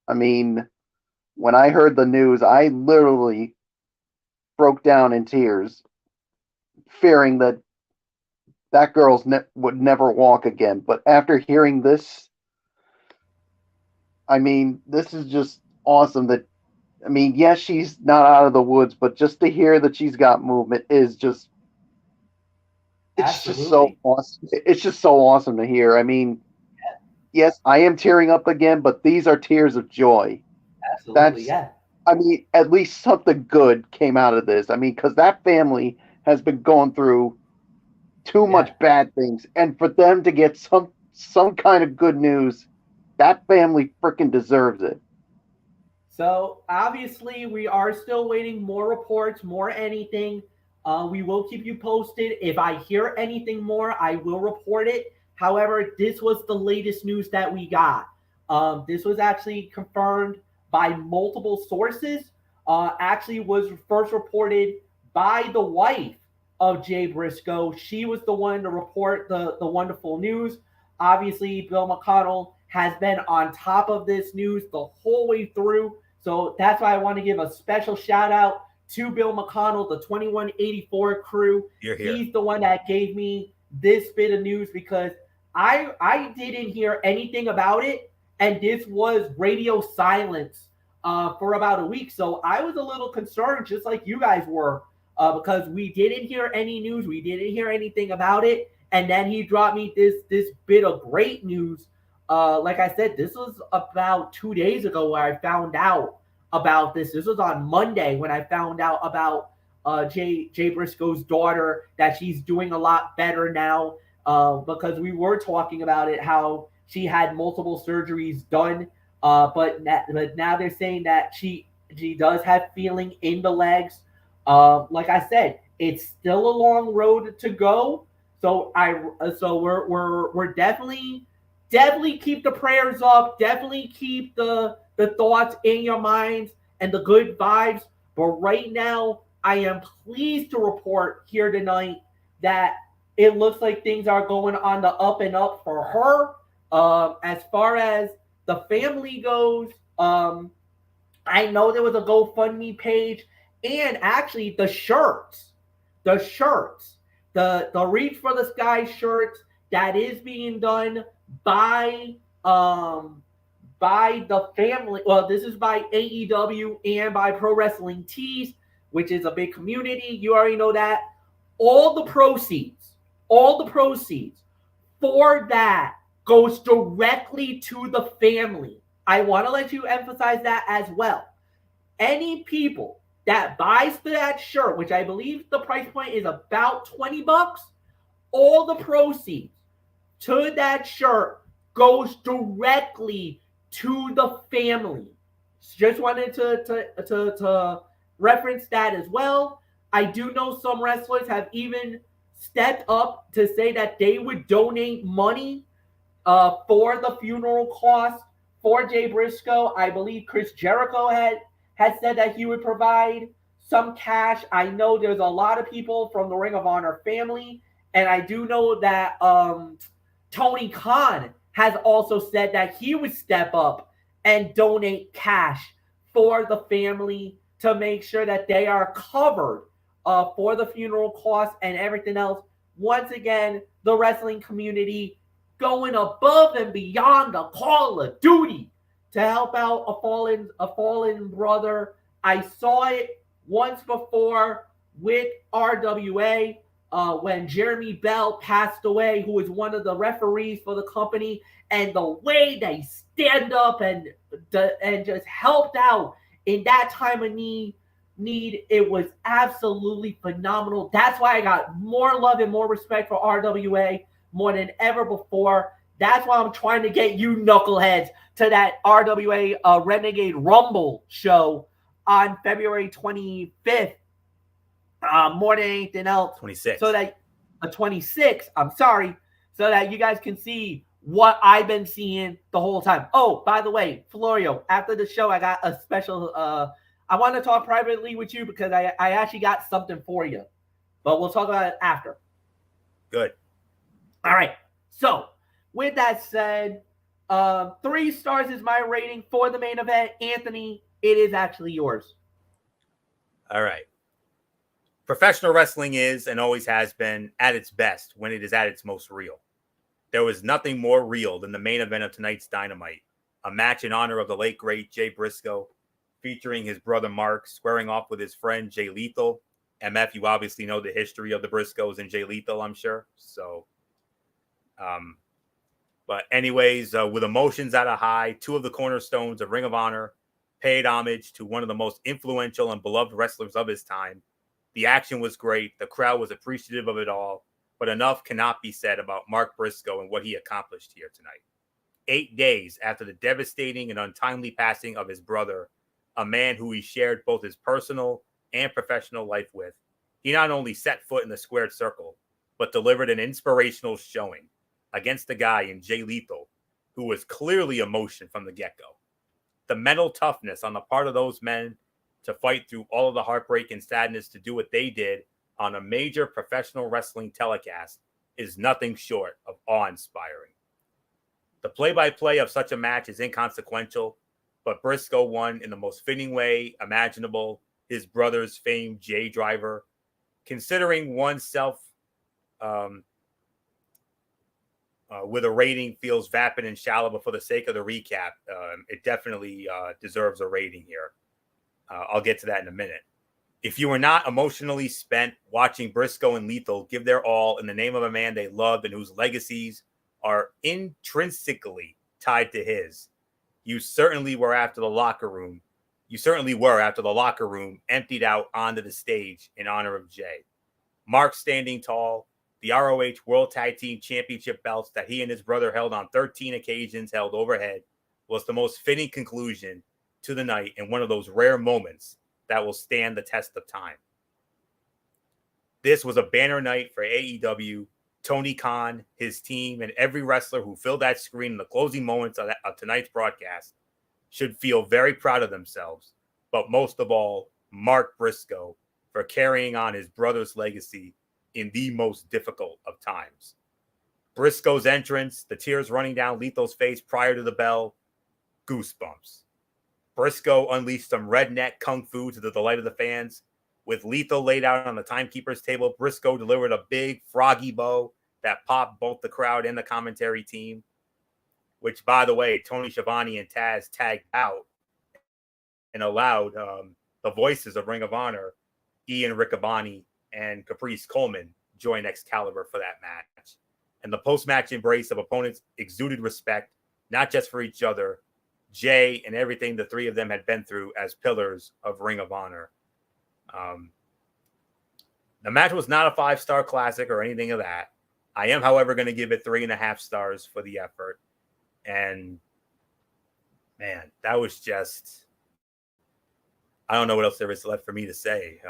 I mean, when I heard the news, I literally broke down in tears, fearing that girl would never walk again. But after hearing this, I mean, this is just awesome. Yes, she's not out of the woods, but just to hear that she's got movement is just, it's just so awesome. It's just so awesome to hear. I mean, yes, I am tearing up again, but these are tears of joy. Absolutely, I mean, at least something good came out of this. I mean, because that family has been going through too much bad things, and for them to get some kind of good news, that family freaking deserves it. So obviously, we are still waiting more reports, more anything. We will keep you posted. If I hear anything more, I will report it. However, this was the latest news that we got. This was actually confirmed by multiple sources. Actually was first reported by the wife of Jay Briscoe. She was the one to report the wonderful news. Obviously, Bill McConnell has been on top of this news the whole way through. So that's why I want to give a special shout out to Bill McConnell, the 2184 crew. He's the one that gave me this bit of news because I didn't hear anything about it. And this was radio silence for about a week. So I was a little concerned, just like you guys were, because we didn't hear any news. We didn't hear anything about it. And then he dropped me this bit of great news. Like I said, this was about 2 days ago where I found out about this. This was on Monday when I found out about Jay Briscoe's daughter, that she's doing a lot better now, because we were talking about it, how she had multiple surgeries done, but now they're saying that she does have feeling in the legs. Like I said, it's still a long road to go. So we're definitely keep the prayers up. Definitely keep the thoughts in your minds and the good vibes. But right now, I am pleased to report here tonight that it looks like things are going on the up and up for her. As far as the family goes, I know there was a GoFundMe page, and actually the shirts, the Reach for the Sky shirts that is being done by the family. Well, this is by AEW and by Pro Wrestling Tees. which is a big community. You already know that. All the proceeds for that goes directly to the family. I want to let you emphasize that as well. Any people that buys that shirt, which I believe the price point is about $20, all the proceeds to that shirt goes directly to the family. Just wanted to reference that as well. I do know some wrestlers have even stepped up to say that they would donate money for the funeral costs for Jay Briscoe. I believe Chris Jericho had said that he would provide some cash. I know there's a lot of people from the Ring of Honor family, and I do know that Tony Khan has also said that he would step up and donate cash for the family to make sure that they are covered for the funeral costs and everything else. Once again, the wrestling community going above and beyond the call of duty to help out a fallen brother. I saw it once before with RWA when Jeremy Bell passed away, who was one of the referees for the company, and the way they stand up and just helped out in that time of need, it was absolutely phenomenal. That's why I got more love and more respect for RWA more than ever before. That's why I'm trying to get you knuckleheads to that RWA Renegade Rumble show on February 25th. More than anything else. 26. So that 26, I'm sorry, so that you guys can see what I've been seeing the whole time. Oh, by the way, Florio, after the show, I got a special I want to talk privately with you because I actually got something for you. But we'll talk about it after. Good. All right. So, with that said, 3 stars is my rating for the main event. Anthony, it is actually yours. All right. Professional wrestling is and always has been at its best when it is at its most real. There was nothing more real than the main event of tonight's Dynamite, a match in honor of the late, great Jay Briscoe, featuring his brother Mark squaring off with his friend Jay Lethal. MF, you obviously know the history of the Briscoes and Jay Lethal, I'm sure. So, but anyways, with emotions at a high, 2 of the cornerstones of Ring of Honor paid homage to one of the most influential and beloved wrestlers of his time. The action was great. The crowd was appreciative of it all, but enough cannot be said about Mark Briscoe and what he accomplished here tonight. 8 days after the devastating and untimely passing of his brother, a man who he shared both his personal and professional life with, he not only set foot in the squared circle, but delivered an inspirational showing against the guy in Jay Lethal, who was clearly emotion from the get-go. The mental toughness on the part of those men to fight through all of the heartbreak and sadness to do what they did on a major professional wrestling telecast is nothing short of awe-inspiring. The play-by-play of such a match is inconsequential, but Briscoe won in the most fitting way imaginable, his brother's famed J driver. Considering oneself with a rating feels vapid and shallow, but for the sake of the recap, it definitely deserves a rating here. I'll get to that in a minute. If you were not emotionally spent watching Briscoe and Lethal give their all in the name of a man they loved and whose legacies are intrinsically tied to his, you certainly were after the locker room. You certainly were after the locker room emptied out onto the stage in honor of Jay. Mark standing tall, the ROH World Tag Team Championship belts that he and his brother held on 13 occasions held overhead, was the most fitting conclusion to the night and one of those rare moments that will stand the test of time. This was a banner night for AEW. Tony Khan, his team, and every wrestler who filled that screen in the closing moments of tonight's broadcast should feel very proud of themselves, but most of all, Mark Briscoe for carrying on his brother's legacy in the most difficult of times. Briscoe's entrance, the tears running down Lethal's face prior to the bell, goosebumps. Briscoe unleashed some redneck kung fu to the delight of the fans. With Lethal laid out on the timekeeper's table, Briscoe delivered a big froggy bow that popped both the crowd and the commentary team, which, by the way, Tony Schiavone and Taz tagged out and allowed the voices of Ring of Honor Ian Riccaboni and Caprice Coleman join Excalibur for that match. And the post-match embrace of opponents exuded respect, not just for each other, Jay and everything the three of them had been through as pillars of Ring of Honor. The match was not a 5-star classic or anything of that. I am, however, going to give it 3.5 stars for the effort. And man, that was just, I don't know what else there is left for me to say.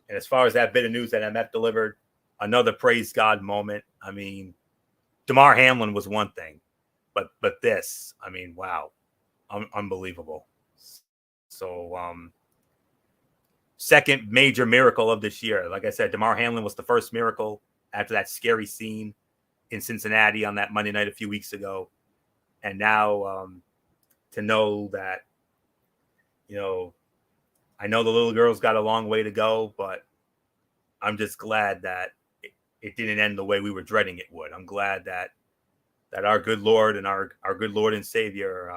And as far as that bit of news that MF delivered, another praise God moment. I mean, Damar Hamlin was one thing, but this, I mean, wow, unbelievable. So, second major miracle of this year. Like I said, Damar Hamlin was the first miracle after that scary scene in Cincinnati on that Monday night a few weeks ago. And now to know that, you know, I know the little girl's got a long way to go, but I'm just glad that it didn't end the way we were dreading it would. I'm glad that our good Lord and our good Lord and Savior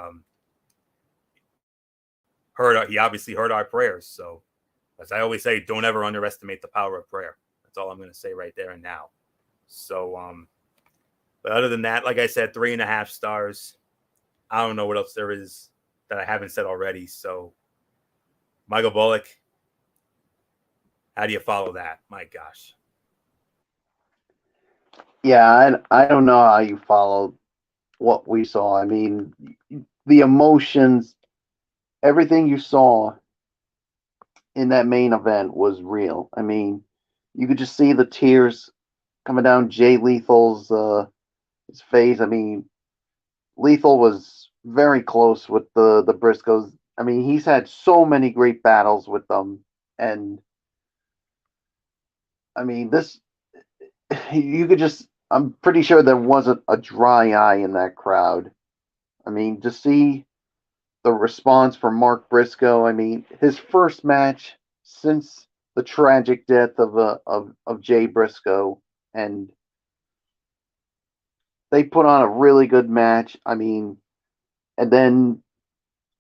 he obviously heard our prayers. So as I always say, don't ever underestimate the power of prayer. That's all I'm going to say right there and now. So, but other than that, like I said, 3.5 stars. I don't know what else there is that I haven't said already. So, Michael Bullock, how do you follow that? My gosh. Yeah, I don't know how you followed what we saw. I mean, the emotions, everything you saw in that main event was real. I mean, you could just see the tears coming down Jay Lethal's his face. I mean, Lethal was very close with the Briscoes. I mean, he's had so many great battles with them, and I mean, this you could just. I'm pretty sure there wasn't a dry eye in that crowd. I mean, to see the response from Mark Briscoe. I mean, his first match since the tragic death of Jay Briscoe, and they put on a really good match. I mean, and then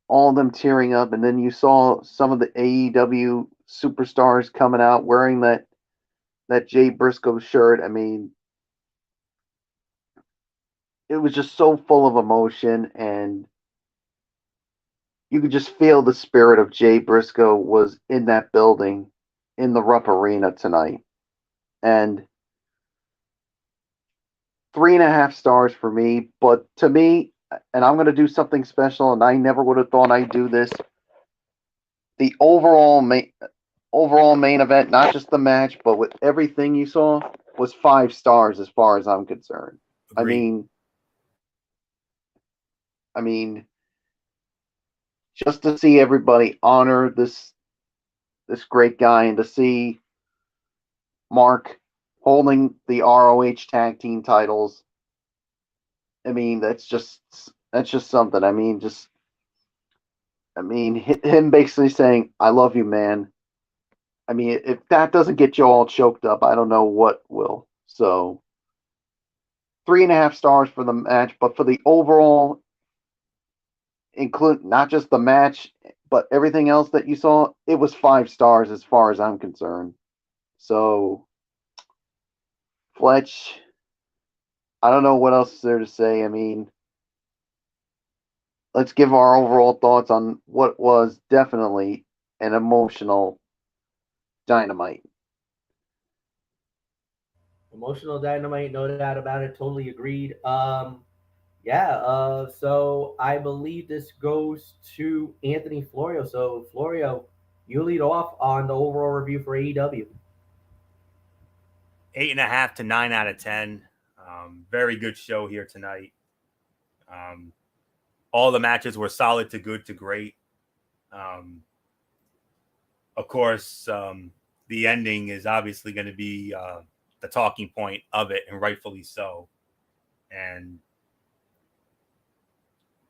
all of them tearing up, and then you saw some of the AEW superstars coming out wearing that Jay Briscoe shirt. I mean, it was just so full of emotion, and you could just feel the spirit of Jay Briscoe was in that building in the Rupp Arena tonight. And 3.5 stars for me. But to me, and I'm going to do something special, and I never would have thought I'd do this. The overall main event, not just the match, but with everything you saw, was 5 stars as far as I'm concerned. Agreed. I mean, just to see everybody honor this great guy, and to see Mark holding the ROH tag team titles. I mean, that's just something. I mean, him basically saying, "I love you, man." I mean, if that doesn't get you all choked up, I don't know what will. So, 3.5 stars for the match, but for the overall, include not just the match, but everything else that you saw, it was 5 stars as far as I'm concerned. So, Fletch, I don't know what else is there to say. I mean, let's give our overall thoughts on what was definitely an emotional Dynamite. Emotional Dynamite, no doubt about it. Totally agreed. Yeah. So I believe this goes to Anthony Florio. So Florio, you lead off on the overall review for AEW. 8.5 to 9 out of 10. Very good show here tonight. All the matches were solid to good to great. Of course, the ending is obviously going to be the talking point of it, and rightfully so. And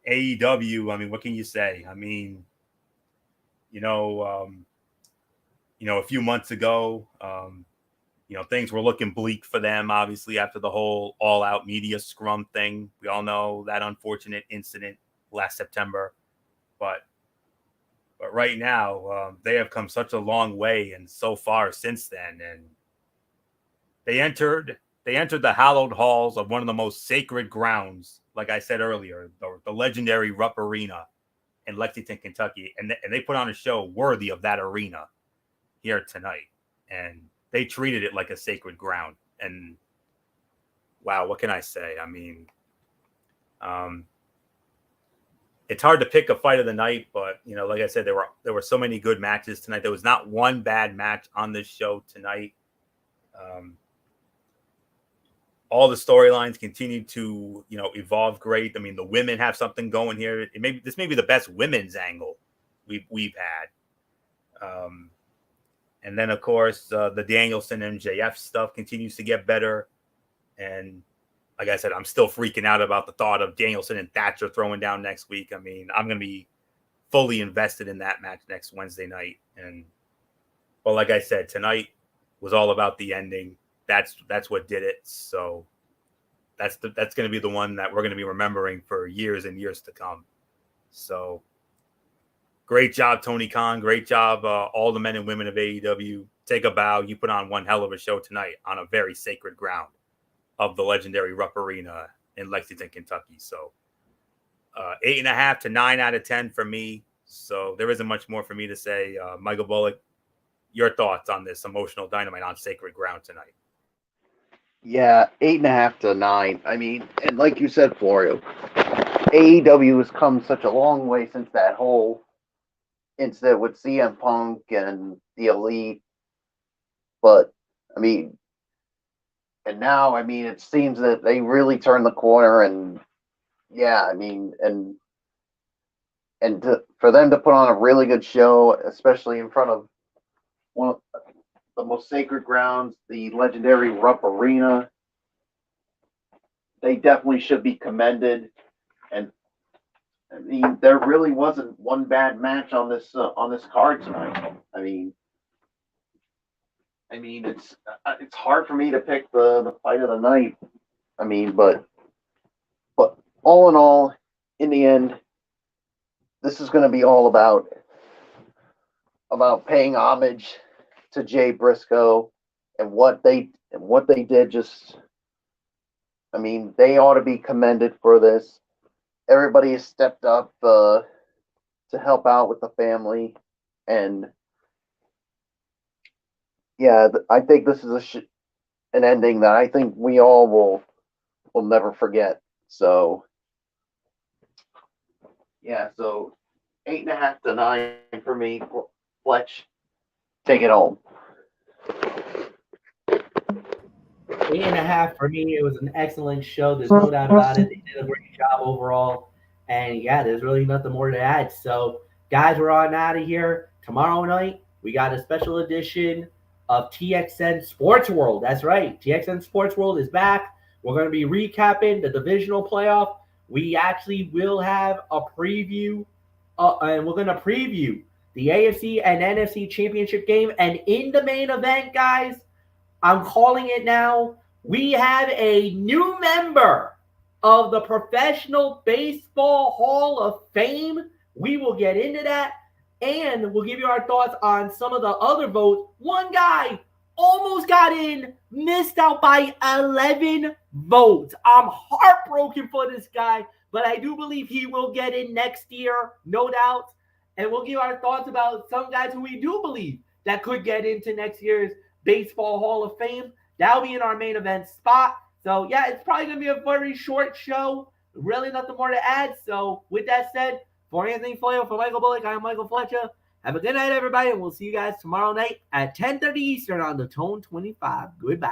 AEW, I mean, what can you say? I mean, a few months ago, things were looking bleak for them, obviously, after the whole all-out media scrum thing. We all know that unfortunate incident last September. But But right now, they have come such a long way and so far since then. And they entered the hallowed halls of one of the most sacred grounds, like I said earlier, the legendary Rupp Arena in Lexington, Kentucky. And they put on a show worthy of that arena here tonight. And they treated it like a sacred ground. And wow, what can I say? I mean, it's hard to pick a fight of the night, but like I said, there were so many good matches tonight. There was not one bad match on this show tonight. All the storylines continue to evolve great. I mean, the women have something going here. This may be the best women's angle we've had. And then of course the Danielson MJF stuff continues to get better. And like I said, I'm still freaking out about the thought of Danielson and Thatcher throwing down next week. I mean, I'm going to be fully invested in that match next Wednesday night. But like I said, tonight was all about the ending. That's what did it. So that's going to be the one that we're going to be remembering for years and years to come. So great job, Tony Khan. Great job, all the men and women of AEW. Take a bow. You put on one hell of a show tonight on a very sacred ground of the legendary Rupp Arena in Lexington, Kentucky. So 8.5 to 9 out of 10 for me. So there isn't much more for me to say. Michael Bullock, your thoughts on this emotional Dynamite on sacred ground tonight? Yeah, 8.5 to 9. I mean, and like you said, Florio, AEW has come such a long way since that whole incident with CM Punk and the Elite. But I mean, and now, I mean, it seems that they really turned the corner, and yeah, I mean, for them to put on a really good show, especially in front of one of the most sacred grounds, the legendary Rupp Arena, they definitely should be commended. And I mean, there really wasn't one bad match on this card tonight. I mean, it's hard for me to pick the fight of the night. I mean, but all in all, in the end, this is going to be all about paying homage to Jay Briscoe and what they did. Just, I mean, they ought to be commended for this. Everybody has stepped up to help out with the family, and yeah, I think this is an ending that I think we all will never forget. So yeah, so 8.5 to 9 for me. Fletch, take it home. 8.5 for me. It was an excellent show. There's no doubt about it. They did a great job overall. And yeah, there's really nothing more to add. So, guys, we're on out of here. Tomorrow night, we got a special edition of TXN Sports World. That's right. TXN Sports World is back. We're going to be recapping the divisional playoff. We actually will have a preview, and we're going to preview the AFC and NFC championship game. And in the main event, guys, I'm calling it now. We have a new member of the Professional Baseball Hall of Fame. We will get into that, and we'll give you our thoughts on some of the other votes. One guy almost got in, missed out by 11 votes. I'm heartbroken for this guy, but I do believe he will get in next year, no doubt. And we'll give our thoughts about some guys who we do believe that could get into next year's Baseball Hall of Fame. That'll be in our main event spot. So, yeah, it's probably going to be a very short show. Really nothing more to add. So, with that said, for Anthony Floyo, for Michael Bullock, I'm Michael Fletcher. Have a good night, everybody, and we'll see you guys tomorrow night at 10:30 Eastern on the Tone 25. Goodbye.